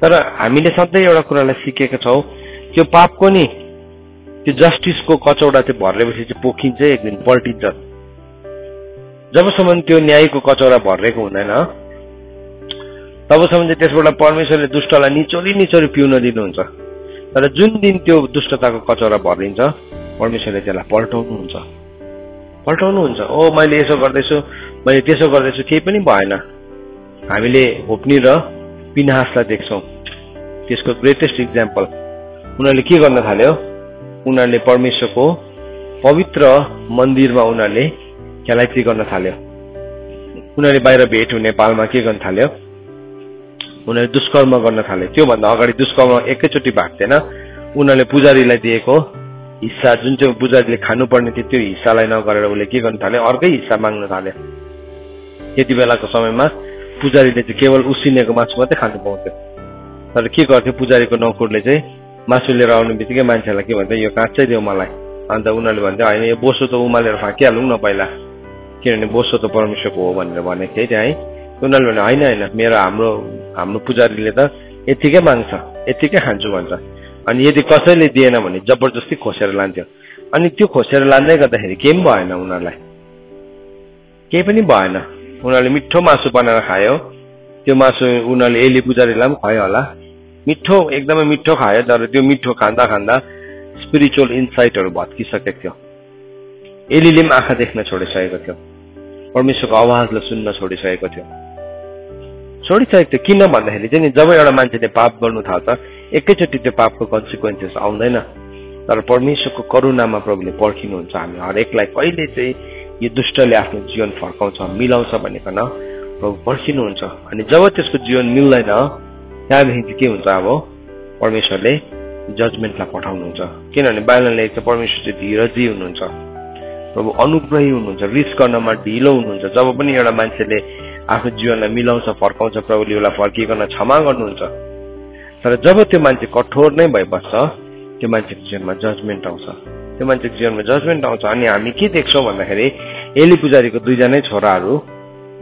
तर हामीले सधैँ एउटा कुरालाई सिकेका छौं त्यो पापको नि त्यो जस्टिसको कचौडा चाहिँ भरेपछि चाहिँ पोखिन्छ एक दिन पल्टिन्छ जबसम्म त्यो न्यायको कचौरा भरेको हुँदैन तबसम्म चाहिँ त्यसबाट परमेश्वरले दुष्टलाई निचोरी पिउन दिनुहुन्छ तर जुन दिन त्यो दुष्टताको कचौरा भरिन्छ परमेश्वरले त्यसलाई पल्टाउनुहुन्छ ओ मैले यसो गर्दैछु मैले त्यसो गर्दैछु केही पनि भएन हामीले होप्नी र पिनहासलाई देख्छौं त्यसको ग्रेटेस्ट एक्जाम्पल उनीहरूले के गर्न थाल्यो उनीहरूले परमेश्वरको पवित्र मन्दिरमा उनीहरूले खेलाइती गर्न थाल्यो उनीहरूले बाहिर भेट हुने पालमा के गर्न थाल्यो उनीहरूले दुष्कर्म गर्न थाले त्यो भन्दा अगाडि दुष्कर्म एकैचोटी भाग्दैन उनीहरूले पुजारीलाई दिएको हिस्सा जुन चाहिँ पुजारीले खानुपर्ने थियो त्यो हिस्सालाई नगरेर उले के गर्न थाले अर्कै हिस्सा माग्न थाले त्यति बेलाको समयमा पुजारीले चाहिँ केवल उसिनेको मासु मात्रै खानु पाउँथ्यो तर के गर्थ्यो पुजारीको नौकरले चाहिँ मासु लिएर आउने बित्तिकै मान्छेलाई के भन्छ यो काँचै दियो मलाई अन्त उनीहरूले भन्छ हैन यो बोसो त उमालेर फाकिहालौँ न पहिला किनभने बोसो त परमेश्वरको हो भनेर भनेको थिए त्यहाँ है उनीहरूले भने हैन मेरो हाम्रो पुजारीले त यतिकै माग्छ यतिकै खान्छु भन्छ अनि यदि कसैले दिएन भने जबरजस्ती खोसेर लान्थ्यो अनि त्यो खोसेर लान्दै गर्दाखेरि केही पनि भएन उनीहरूलाई केही पनि भएन उनीहरूले मिठो मासु बनाएर खायो त्यो मासु उनीहरूले एली पुजारीलाई पनि खुवायो होला मिठो एकदमै मिठो खायो तर त्यो मिठो खाँदा खाँदा स्पिरिचुअल इन्साइटहरू भत्किसकेको थियो एलीले पनि आँखा देख्न छोडिसकेको थियो परमेश्वरको आवाजलाई सुन्न छोडिसकेको थियो किन भन्दाखेरि चाहिँ जब एउटा मान्छेले पाप गर्नु थाल्छ एकैचोटि त्यो पापको कन्सिक्वेन्सेस आउँदैन तर परमेश्वरको करुणामा प्रभुले पर्खिनुहुन्छ हामी हरेकलाई कहिले चाहिँ यो दुष्टले आफ्नो जीवन फर्काउँछ मिलाउँछ भनेकन प्रभु पर्खिनुहुन्छ अनि जब त्यसको जीवन मिल्दैन त्यहाँदेखि चाहिँ के हुन्छ अब परमेश्वरले जजमेन्टलाई पठाउनुहुन्छ किनभने बाइबलले लेखेको छ परमेश्वर चाहिँ धीरजी हुनुहुन्छ प्रभु अनुग्रही हुनुहुन्छ रिस गर्नमा ढिलो हुनुहुन्छ जब पनि एउटा मान्छेले आफ्नो जीवनलाई मिलाउँछ फर्काउँछ प्रभुले उसलाई फर्किकन क्षमा गर्नुहुन्छ तर जब त्यो मान्छे कठोर नै भइबस्छ त्यो मान्छेको जीवनमा जजमेन्ट आउँछ अनि हामी के देख्छौँ भन्दाखेरि एली पुजारीको दुईजनै छोराहरू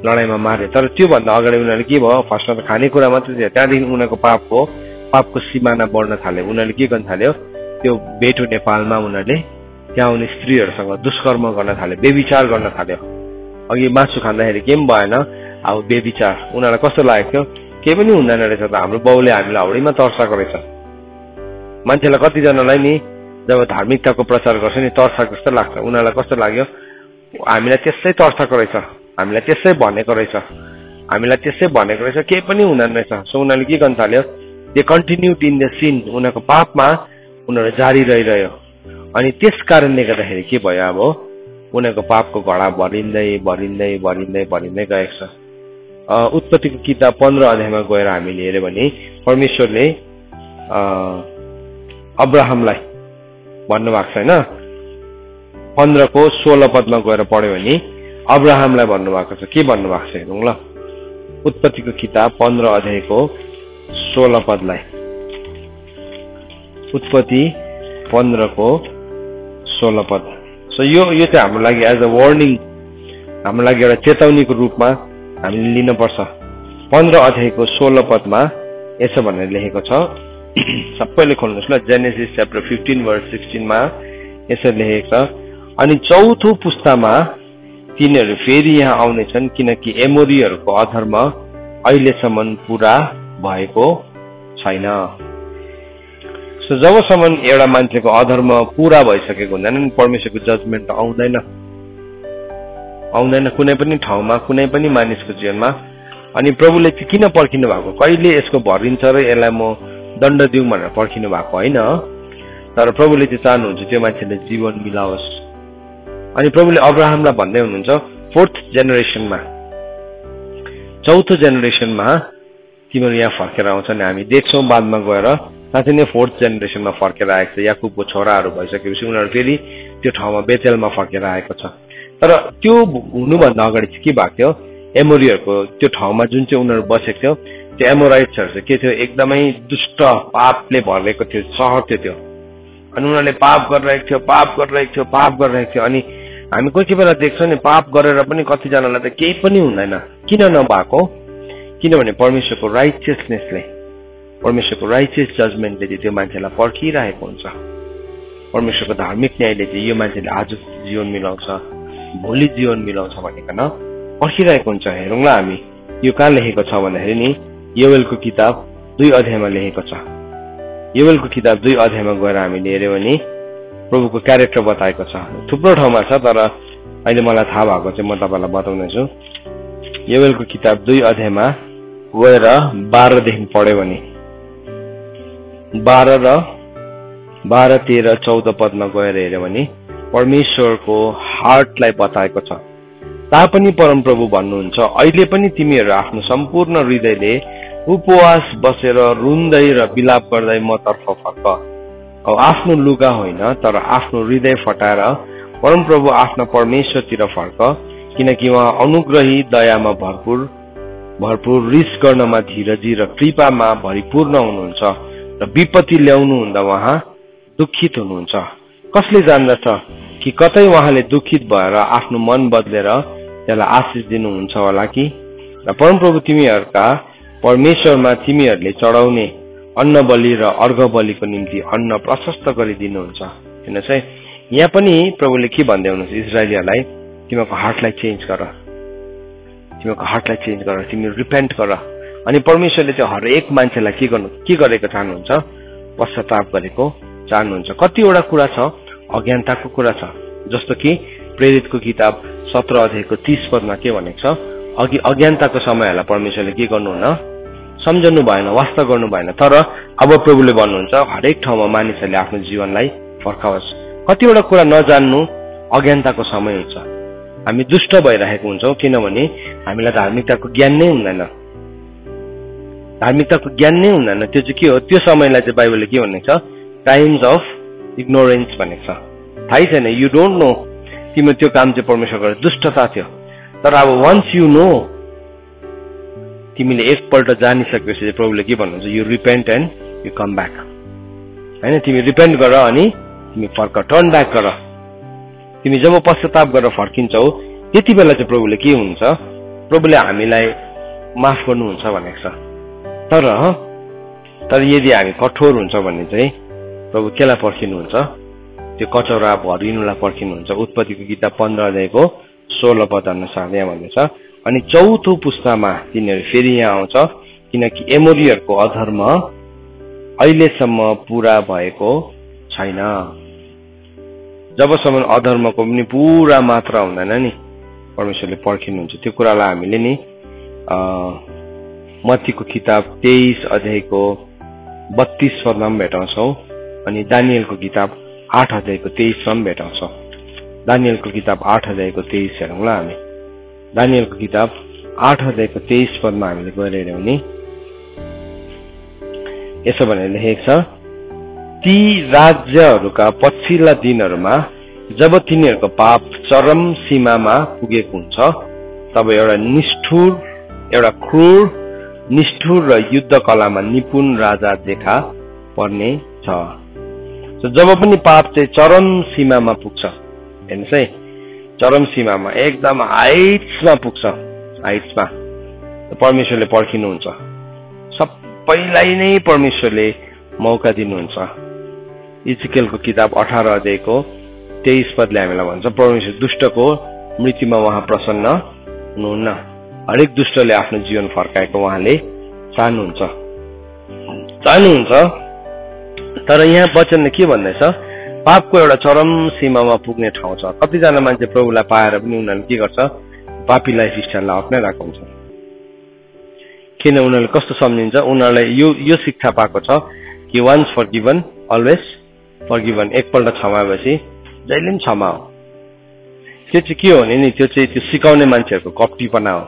लडाईँमा मारे तर त्यो भन्दा अगाडि उनीहरूले के भयो फर्स्टमा त खानेकुरा मात्रै थियो त्यहाँदेखि उनीहरूको पापको सिमाना बढ्न थाल्यो उनीहरूले के गर्न थाल्यो त्यो भेट हुने पालमा उनीहरूले त्यहाँ आउने स्त्रीहरूसँग दुष्कर्म गर्न थाल्यो व्यभिचार गर्न थाल्यो अघि मासु खाँदाखेरि केही पनि भएन अब व्यभिचार उनीहरूलाई कस्तो लागेको थियो केही पनि हुँदैन रहेछ त हाम्रो बाउले हामीलाई हाउडीमा तर्साएको रहेछ मान्छेलाई कतिजनालाई नि जब धार्मिकताको प्रचार गर्छ नि तर्साएको जस्तो लाग्छ उनीहरूलाई कस्तो लाग्यो हामीलाई त्यसै तर्साएको रहेछ हामीलाई त्यसै भनेको रहेछ केही पनि हुँदैन रहेछ सो उनीहरूले के गर्न थाल्यो they continued in the sin उनीहरूको पापमा उनीहरू जारी रहिरह्यो अनि त्यस कारणले गर्दाखेरि के भयो अब उनीहरूको पापको घडा भरिँदै गएको छ उत्पत्तिको किताब 15 अध्यायमा गएर हामीले हेर्यो भने परमेश्वरले अब्राहमलाई भन्नुभएको छ हैन 15 को 16 पदमा गएर पढ्यो भने अब्राहमलाई भन्नुभएको छ के भन्नुभएको छ हेरौँ ल उत्पत्तिको किताब 15 अध्यायको 16 पदलाई उत्पत्ति 15 को 16 पद सो यो चाहिँ हाम्रो लागि एज अ वार्निङ हाम्रो लागि एउटा चेतावनीको रूपमा हामीले लिनुपर्छ 15 अध्यायको 16 पदमा यसो भनेर लेखेको छ सबैले खोल्नुहोस् ल, जेनेसिस च्याप्टर 15 वर्स 16 मा यसरी लेखेको छ, अनि चौथो पुस्तामा तिनीहरू फेरि यहाँ आउनेछन् किनकि एमोरीहरूको अधर्म अहिलेसम्म पूरा भएको छैन। सो जबसम्म एउटा मान्छेको अधर्म पूरा भइसकेको हुँदैन नि परमेश्वरको जजमेन्ट आउँदैन कुनै पनि ठाउँमा, कुनै पनि मानिसको जीवनमा। अनि प्रभुले चाहिँ किन पर्खिनु भएको, कहिले यसको भरिन्छ र यसलाई म दण्ड दिउँ भनेर पर्खिनु भएको होइन, तर प्रभुले चाहिँ चाहनुहुन्छ त्यो मान्छेले जीवन मिलाओस्। अनि प्रभुले अब्राहमलाई भन्दै हुनुहुन्छ 4th जेनेरेसनमा, 4थो जेनेरेसनमा तिमीहरू यहाँ फर्केर आउँछन्। हामी देख्छौँ बादमा गएर साथै नै 4th जेनेरेसनमा फर्केर आएको छ। याकुबको छोराहरू भइसकेपछि उनीहरू फेरि त्यो ठाउँमा बेतेलमा फर्केर आएको छ। तर त्यो हुनुभन्दा अगाडि चाहिँ के भएको थियो, एमोरीहरूको त्यो ठाउँमा जुन चाहिँ उनीहरू बसेको थियो, त्यो एमोराइट्सहरू चाहिँ के थियो, एकदमै दुष्ट पापले भरेको थियो सहर थियो। अनि उनीहरूले पाप गरिरहेको थियो। अनि हामी कोही बेला देख्छौँ नि, पाप गरेर पनि कतिजनालाई त केही पनि हुँदैन। किन नभएको, किनभने परमेश्वरको राइचियस जजमेन्टले चाहिँ त्यो मान्छेलाई पर्खिरहेको हुन्छ। परमेश्वरको धार्मिक न्यायले चाहिँ यो मान्छेले आज जीवन मिलाउँछ, भोलि जीवन मिलाउँछ भनेको न पर्खिरहेको हुन्छ। हेरौँला हामी यो कहाँ लेखेको छ भन्दाखेरि नि योवेलको किताब 2 अध्यायमा लेखेको छ। योवेलको किताब 2 अध्यायमा गएर हामीले हेर्यौँ भने प्रभुको क्यारेक्टर बताएको छ। थुप्रो ठाउँमा छ, तर अहिले मलाई थाहा भएको चाहिँ म तपाईँलाई बताउनेछु। योवेलको किताब 2 अध्यायमा गएर 12 देखि पढ्यो भने 12, 13, 14 पदमा गएर हेर्यो भने परमेश्वरको हार्टलाई बताएको छ। तापनि परमप्रभु भन्नुहुन्छ, अहिले पनि तिमीहरू आफ्नो सम्पूर्ण हृदयले उपवास बसेर रुन्दै र विलाप गर्दै म तर्फ फर्क। अब आफ्नो लुगा होइन तर आफ्नो हृदय फटाएर परमप्रभु आफ्ना परमेश्वरतिर फर्क, किनकि उहाँ अनुग्रही, दयामा भरपूर, रिस गर्नमा धीरजी र कृपामा भरिपूर्ण हुनुहुन्छ र विपत्ति ल्याउनु हुँदा उहाँ दुखित हुनुहुन्छ। कसले जान्दछ कि कतै उहाँले दुखित भएर आफ्नो मन बदलेर त्यसलाई आशिष दिनुहुन्छ होला कि। र परमप्रभु तिमीहरूका परमेश्वरमा तिमीहरूले चढाउने अन्न बलि र अर्घ बलिको निम्ति अन्न प्रशस्त गरिदिनुहुन्छ। हेर्नुहोस् है, यहाँ पनि प्रभुले के भन्दै हुनुहुन्छ इजरायलीहरूलाई, तिमीहरूको हार्टलाई चेन्ज गर, तिमीहरू रिपेन्ट गर। अनि परमेश्वरले चाहिँ हरेक मान्छेलाई के गरेको चाहनुहुन्छ, पश्चाताप गरेको चाहनुहुन्छ। कतिवटा कुरा छ अज्ञानताको कुरा छ, जस्तो कि प्रेरितको किताब 17 अध्यायको 30 पदमा के भनेको छ, अघि अज्ञानताको समयहरूलाई परमेश्वरले के गर्नुहुन्न, सम्झनु भएन, वास्ता गर्नु भएन। तर अब प्रभुले भन्नुहुन्छ हरेक ठाउँमा मानिसहरूले आफ्नो जीवनलाई फर्काओस्। कतिवटा कुरा नजान्नु अज्ञानताको समय हुन्छ। हामी दुष्ट भइरहेको हुन्छौँ किनभने हामीलाई धार्मिकताको ज्ञान नै हुँदैन। त्यो चाहिँ के हो, त्यो समयलाई चाहिँ बाइबलले के भनेको छ, टाइम्स अफ इग्नोरेन्स भनेको छ। थाहै छैन, यु डोन्ट नो, तिम्रो त्यो काम चाहिँ परमेश्वरको दुष्टता थियो। तर अब वन्स यु नो, तिमीले एकपल्ट जानिसकेपछि प्रभुले के भन्नुहुन्छ, you repent and you come back. होइन, तिमी रिपेन्ट गर अनि तिमी फर्क, टर्न ब्याक गर। तिमी जब पश्चाताप गरेर फर्किन्छौ त्यति बेला चाहिँ प्रभुले के हुन्छ, प्रभुले हामीलाई माफ गर्नुहुन्छ भनेको छ। तर यदि हामी कठोर हुन्छ भने चाहिँ प्रभु केलाई पर्खिनुहुन्छ, त्यो कचौरा भरिनुलाई पर्खिनुहुन्छ। उत्पत्तिको किताब 15 अध्यायको 16 पद अनुसार यहाँ भन्दैछ, अनि चौथो पुस्तामा तिनीहरू फेरि यहाँ आउँछ किनकि एमोरीहरूको अधर्म अहिलेसम्म पूरा भएको छैन। जबसम्म अधर्मको पनि पूरा मात्रा हुँदैन नि परमेश्वरले पर्खिनुहुन्छ। त्यो कुरालाई हामीले नि मत्तीको किताब 23 अध्यायको 32 पदमा पनि भेटाउँछौँ, अनि दानियलको किताब 8 अध्यायको 23मा पनि भेटाउँछौँ। दानियलको किताब 8 अध्यायको 23 हेरौँला हामी। दानियलको किताब 8 अध्यायको 23 पदमा हामीले गएर हेर्यौँ भने यसो भनेर लेखेको छ, ती राज्यहरूका पछिल्ला दिनहरूमा जब तिनीहरूको पाप चरम सीमामा पुगेको हुन्छ तब एउटा क्रूर, निष्ठुर र युद्ध कलामा निपुण राजा देखा पर्ने छ। जब पनि पाप चाहिँ चरम सीमामा पुग्छ, हेर्नुहोस् है, चरम सीमामा एकदम हाइट्समा पुग्छ, हाइट्समा परमेश्वरले पर्खिनुहुन्छ। सबैलाई नै परमेश्वरले मौका दिनुहुन्छ। इजकेलको किताब 18 अध्यायको 23 पदले हामीलाई भन्छ परमेश्वर दुष्टको मृत्युमा उहाँ प्रसन्न हुनुहुन्न। हरेक दुष्टले आफ्नो जीवन फर्काएको उहाँले चाहनुहुन्छ। तर यहाँ वचनले के भन्दैछ, पापको एउटा चरम सीमामा पुग्ने ठाउँ छ। कतिजना मान्छे प्रभुलाई पाएर पनि उनीहरूले के गर्छ, पापी लाइफ स्टाइललाई अप्नाइरहेको हुन्छ। किन उनीहरूले कस्तो सम्झिन्छ, उनीहरूलाई यो शिक्षा पाएको छ कि वान्स फर्गिभन अलवेज फर्गिभन, एकपल्ट क्षमाएपछि जहिले पनि क्षमा हो। त्यो चाहिँ के हो भने नि, त्यो सिकाउने मान्छेहरूको कप्टीपना हो।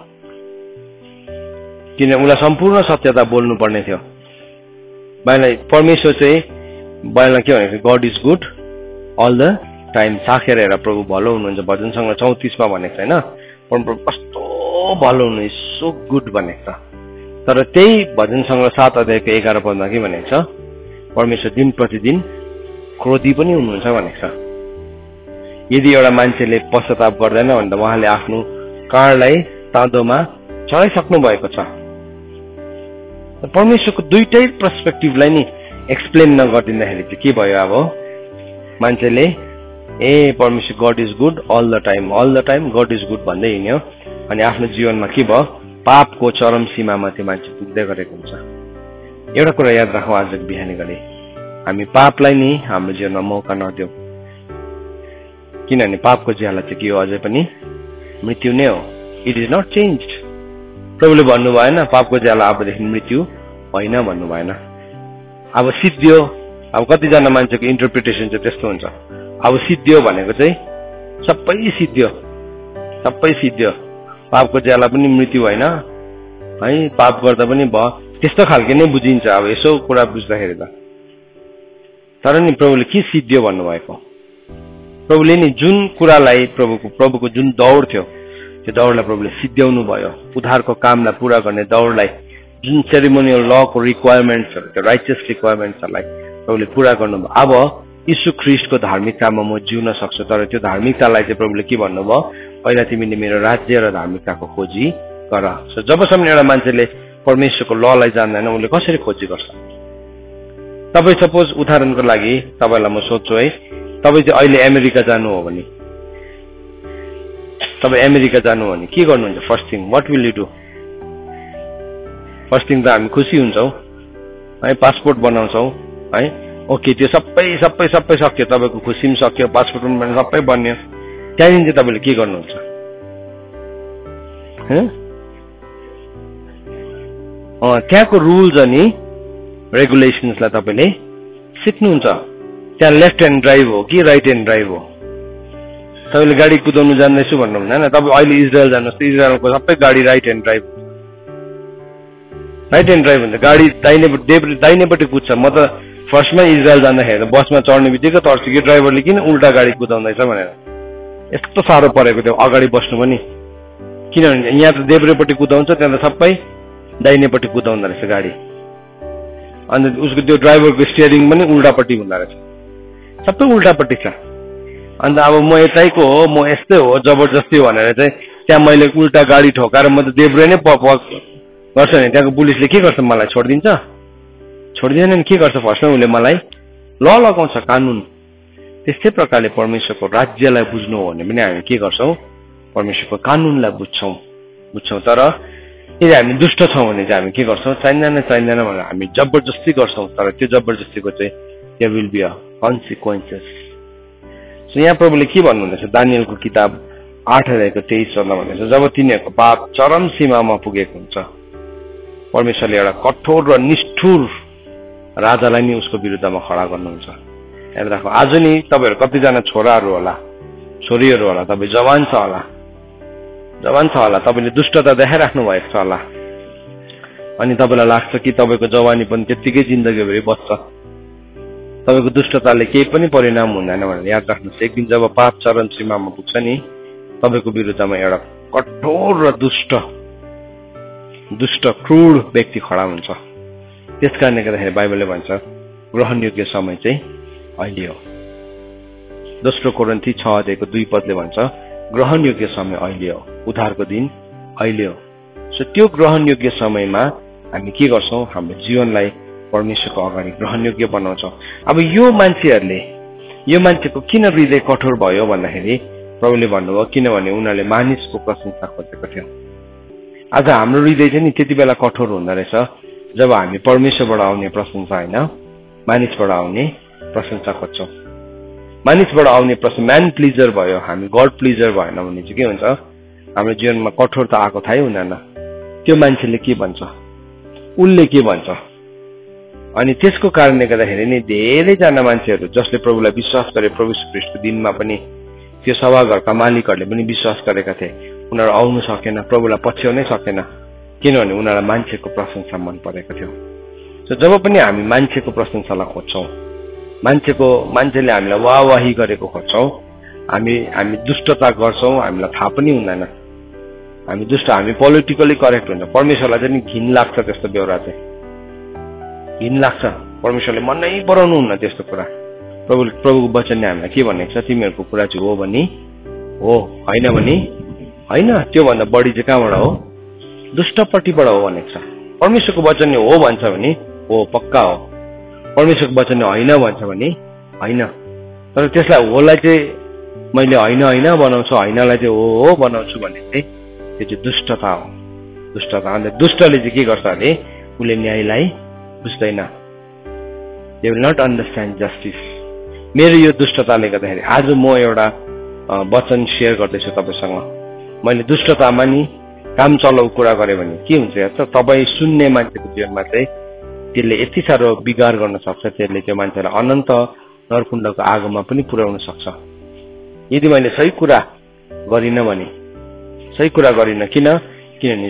किन उनीलाई सम्पूर्ण सत्यता बोल्नु पर्ने थियो। परमेश्वर चाहिँ बाइबलमा के भनेको, God is good all the time. साखेर हेर प्रभु भलो हुनुहुन्छ, भजन सङ्ग्रह 34 मा भनेको छैन, परमप्रभु कस्तो भलो हुनु, सो गुड भनेको छ। तर त्यही भजन सङ्ग्रह 7 अध्यायको 11 पदमा के भनेको छ, परमेश्वर दिन प्रतिदिन क्रोधी पनि हुनुहुन्छ भनेको छ। यदि एउटा मान्छेले पश्चाताप गर्दैन भने त उहाँले आफ्नो काँडलाई ताँदोमा चढाइसक्नु भएको छ। परमेश्वरको दुईटै पर्सपेक्टिभलाई नि एक्सप्लेन नगरिदिँदाखेरि चाहिँ के भयो, अब मान्छेले परमेश्वर God is good all the time God is good भन्दै हिँड्यो, अनि आफ्नो जीवनमा के भयो, पापको चरम सीमामा त्यो मान्छे पुग्दै गरेको हुन्छ। एउटा कुरा याद राखौँ, आजको बिहानी गरी हामी पापलाई नि हाम्रो जीवनमा मौका नदिउँ, किनभने पापको ज्याला चाहिँ के हो, अझै पनि मृत्यु नै हो। It is not changed. प्रभुले भन्नु भएन पापको ज्याला अबदेखि मृत्यु होइन भन्नु भएन। अब सिद्धियो, अब कतिजना मान्छेको इन्टरप्रिटेसन चाहिँ त्यस्तो हुन्छ, अब सिद्धियो भनेको चाहिँ सबै सिद्धियो, पापको ज्याला पनि मृत्यु होइन है, पाप गर्दा पनि भयो, त्यस्तो खालके नै बुझिन्छ अब यसो कुरा बुझ्दाखेरि त। तर नि प्रभुले के सिद्धियो भन्नुभएको, प्रभुले नि जुन कुरालाई प्रभुको जुन दौड थियो त्यो दौडलाई प्रभुले सिद्ध्याउनु भयो। उद्धारको कामलाई पूरा गर्ने दौडलाई, जुन सेरिमोनियल लको रिक्वायरमेन्ट्सहरू, त्यो राइचियस रिक्वायरमेन्ट्सहरूलाई प्रभुले पूरा गर्नुभयो। अब यीशु ख्रीष्टको धार्मिकतामा म जिउन सक्छु, तर त्यो धार्मिकतालाई चाहिँ प्रभुले के भन्नुभयो, पहिला तिमीले मेरो राज्य र धार्मिकताको खोजी गर। जबसम्म एउटा मान्छेले परमेश्वरको ललाई जान्दैन उसले कसरी खोजी गर्छ। तपाईँ सपोज उदाहरणको लागि तपाईँलाई म सोध्छु है, तपाईँ चाहिँ अहिले अमेरिका जानु हो भने, के गर्नुहुन्छ? First thing what will you do? First thing त हामी खुसी हुन्छौँ है, पासपोर्ट बनाउँछौँ है, ओके त्यो सबै सक्यो, तपाईँको खुसी पनि सक्यो, पासपोर्ट पनि सबै बन्यो। त्यहाँदेखि चाहिँ तपाईँले के गर्नुहुन्छ? त्यहाँको रुल्स अनि रेगुलेसन्सलाई तपाईँले सिक्नुहुन्छ। त्यहाँ लेफ्ट ह्यान्ड ड्राइभ हो कि राइट ह्यान्ड ड्राइभ हो? तपाईँले गाडी कुदाउनु जान्दैछु भन्नु हुँदैन। तपाईँ अहिले इजरायल जानुहोस् त, इजरायलको सबै गाडी राइट ह्यान्ड ड्राइभ हुन्छ। गाडी दाहिनेपट्टि कुद्छ। म त फर्स्टमा इजरायल जाँदाखेरि बसमा चढ्ने बित्तिकै तर्छु कि ड्राइभरले किन उल्टा गाडी कुदाउँदैछ भनेर। यस्तो साह्रो परेको थियो अगाडि बस्नु पनि, किनभने यहाँ त देब्रेपट्टि कुदाउँछ, त्यहाँ त सबै दाहिनेपट्टि कुदाउँदो रहेछ गाडी। अन्त उसको त्यो ड्राइभरको स्टियरिङ पनि उल्टापट्टि हुँदो रहेछ, सबै उल्टापट्टि छ। अन्त अब म यतैको हो, म यस्तै हो, जबरजस्ती भनेर चाहिँ त्यहाँ मैले उल्टा गाडी ठोकाएर म त देब्रे नै गर्छ भने त्यहाँको पुलिसले के गर्छ, मलाई छोडिदिएन नि। के गर्छ फर्स्टमा उसले मलाई ल लगाउँछ, कानुन। त्यस्तै प्रकारले परमेश्वरको राज्यलाई बुझ्नु हो भने पनि हामी के गर्छौँ, परमेश्वरको कानुनलाई बुझ्छौँ। तर यदि हामी दुष्ट छौँ भने चाहिँ हामी के गर्छौँ, चाहिँदैन भनेर हामी जबरजस्ती गर्छौँ। तर त्यो जबरजस्तीको चाहिँ there will be a consequences. So यहाँ प्रभुले के भन्नुहुँदैछ, दानियलको किताब 8 अध्यायको 23 पदमा भन्दैछ, जब तिनीहरूको पाप चरम सीमामा पुगेको हुन्छ, परमेश्वरले एउटा कठोर र निष्ठुर राजालाई नि उसको विरुद्धमा खडा गर्नुहुन्छ। याद राख्नु, आज नि तपाईँहरू कतिजना छोराहरू होला, छोरीहरू होला, तपाईँ जवान छ होला, तपाईँले दुष्टता देखाइराख्नु भएको छ होला, अनि तपाईँलाई लाग्छ कि तपाईँको जवानी पनि त्यत्तिकै जिन्दगीभरि बस्छ, तपाईँको दुष्टताले केही पनि परिणाम हुँदैन भनेर याद राख्नुहोस्। एक दिन जब पाप चरम सीमामा पुग्छ नि, तपाईँको विरुद्धमा एउटा कठोर र दुष्ट क्रूर व्यक्ति खडा हुन्छ। त्यस कारणले गर्दाखेरि बाइबलले भन्छ ग्रहणयोग्य समय चाहिँ अहिले हो। दोस्रो कोरिन्थी 6 अध्यायको 2 पदले भन्छ ग्रहणयोग्य समय अहिले हो, उद्धारको दिन अहिले हो। सो त्यो ग्रहणयोग्य समयमा हामी के गर्छौँ, हाम्रो जीवनलाई परमेश्वरको अगाडि ग्रहणयोग्य बनाउँछौँ। अब यो मान्छेको किन हृदय कठोर भयो भन्दाखेरि प्रभुले भन्नुभयो किनभने उनीहरूले मानिसको प्रशंसा खोजेको थियो। आज हाम्रो हृदय चाहिँ नि त्यति बेला कठोर हुँदो रहेछ जब हामी परमेश्वरबाट आउने प्रशंसा होइन मानिसबाट आउने प्रशंसा खोज्छौँ। मानिसबाट आउने म्यान प्लिजर भयो, हामी गड प्लिजर भएन भने चाहिँ के हुन्छ, हाम्रो जीवनमा कठोरता आएको थाहै हुँदैन। त्यो मान्छेले के भन्छ, उसले के भन्छ, अनि त्यसको कारणले गर्दाखेरि नै धेरैजना मान्छेहरू जसले प्रभुलाई विश्वास गरे प्रभु यीशु ख्रीष्टको दिनमा पनि त्यो सभाघरका मालिकहरूले पनि विश्वास गरेका थिए, उनीहरू आउनु सकेन, प्रभुलाई पछ्याउनै सकेन किनभने उनीहरूलाई मान्छेको प्रशंसा मन परेको थियो। सो जब पनि हामी मान्छेको प्रशंसालाई खोज्छौँ, मान्छेले हामीलाई वाहवाही गरेको खोज्छौँ, हामी दुष्टता गर्छौँ, हामीलाई थाहा पनि हुँदैन, हामी पोलिटिकली करेक्ट हुन्छ। परमेश्वरलाई चाहिँ घिन लाग्छ त्यस्तो बेहोरा चाहिँ, घिन लाग्छ। परमेश्वरले मनै पराउनु हुन्न त्यस्तो कुरा। प्रभुको वचनले हामीलाई के भनेको छ, तिमीहरूको कुरा चाहिँ हो भने हो, होइन भने होइन, त्योभन्दा बढी चाहिँ कहाँबाट हो, दुष्टपट्टिबाट हो भनेको छ। परमेश्वरको वचनले हो भन्छ भने हो, पक्का हो। परमेश्वरको वचनले होइन भन्छ भने होइन। तर त्यसलाई होलाई चाहिँ मैले होइन बनाउँछु, होइनलाई चाहिँ हो बनाउँछु भने चाहिँ त्यो चाहिँ दुष्टता हो, दुष्टता। अन्त दुष्टले चाहिँ के गर्छ अरे, उसले न्यायलाई बुझ्दैन। They will not understand justice. मेरो यो दुष्टताले गर्दाखेरि आज म एउटा वचन सेयर गर्दैछु तपाईँसँग। मैले दुष्टतामा नि काम चलाउ कुरा गरेँ भने के हुन्छ हेर्छ, तपाईँ सुन्ने मान्छेको जीवनमा चाहिँ त्यसले यति साह्रो बिगार गर्न सक्छ, त्यसले त्यो मान्छेलाई अनन्त नरकुण्डको आगोमा पनि पुर्याउन सक्छ। यदि मैले सही कुरा गरिनँ भने, सही कुरा गरिनँ किनभने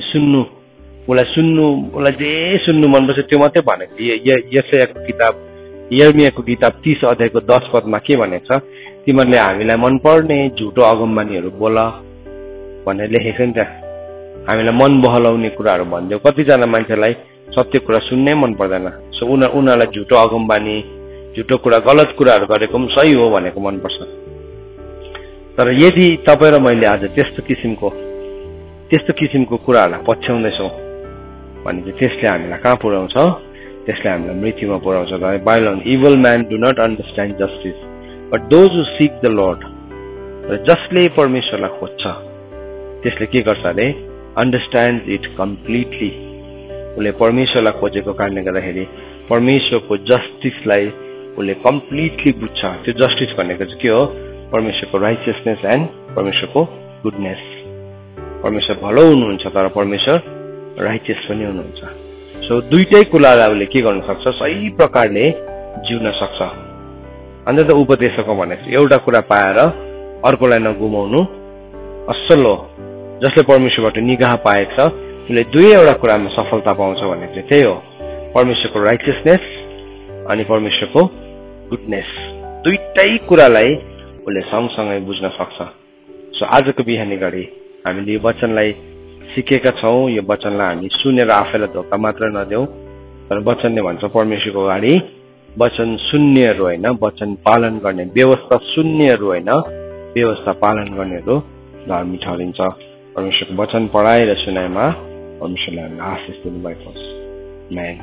उसलाई जे सुन्नु मनपर्छ त्यो मात्रै भनेको। यर्मियाको किताब 30 अध्यायको 10 पदमा के भनेको छ, तिमीहरूले हामीलाई मनपर्ने झुटो अगमबानीहरू बोल भनेर लेखेको छ नि त्यहाँ। हामीलाई मन बहलाउने कुराहरू भनिदेऊ। कतिजना मान्छेलाई सत्य कुरा सुन्नै मन पर्दैन, सो उनीहरूलाई झुटो अगमबानी, झुटो कुरा, गलत कुराहरू गरेको पनि सही हो भनेको मनपर्छ। तर यदि तपाईँ र मैले आज त्यस्तो किसिमको कुराहरूलाई पछ्याउँदैछौँ भने चाहिँ त्यसले हामीलाई कहाँ पुर्याउँछ, त्यसले हामीलाई मृत्युमा पुर्याउँछ। Bible evil man do not understand justice but those who seek the Lord. र जसले परमेश्वरलाई खोज्छ त्यसले के गर्छ अरे, अन्डरस्ट्यान्ड इट कम्प्लिटली। उसले परमेश्वरलाई खोजेको कारणले गर्दाखेरि परमेश्वरको जस्टिसलाई उसले कम्प्लिटली बुझ्छ। त्यो जस्टिस भनेको चाहिँ के हो, परमेश्वरको राइचियसनेस एन्ड परमेश्वरको गुडनेस। परमेश्वर भलो हुनुहुन्छ तर परमेश्वर राइचियस पनि हुनुहुन्छ। सो दुईटै कुरालाई उसले के गर्न सक्छ, सही प्रकारले जिउन सक्छ। अन्त त उपदेशकको भनेको एउटा कुरा पाएर अर्कोलाई नगुमाउनु असल हो। जसले परमेश्वरबाट निगाह पाएको छ उसले दुईवटा कुरामा सफलता पाउँछ भने चाहिँ त्यही हो, परमेश्वरको राइचियसनेस अनि परमेश्वरको गुडनेस। दुईटै कुरालाई उसले सँगसँगै बुझ्न सक्छ। सो आजको बिहानी घडी हामीले यो वचनलाई सिकेका छौँ। यो वचनलाई हामी सुनेर आफैलाई धोका मात्र नदेऊ, तर वचनले भन्छ परमेश्वरको अगाडि वचन सुन्नेहरू होइन, वचन पालन गर्ने, व्यवस्था सुन्नेहरू होइन, व्यवस्था पालन गर्नेहरू धर्मी ठहरिन्छ। परमेश्वरको वचन पढाइ र सुनाइमा परमेश्वरले हामीलाई आशिष दिनुभएको होस्। आमेन।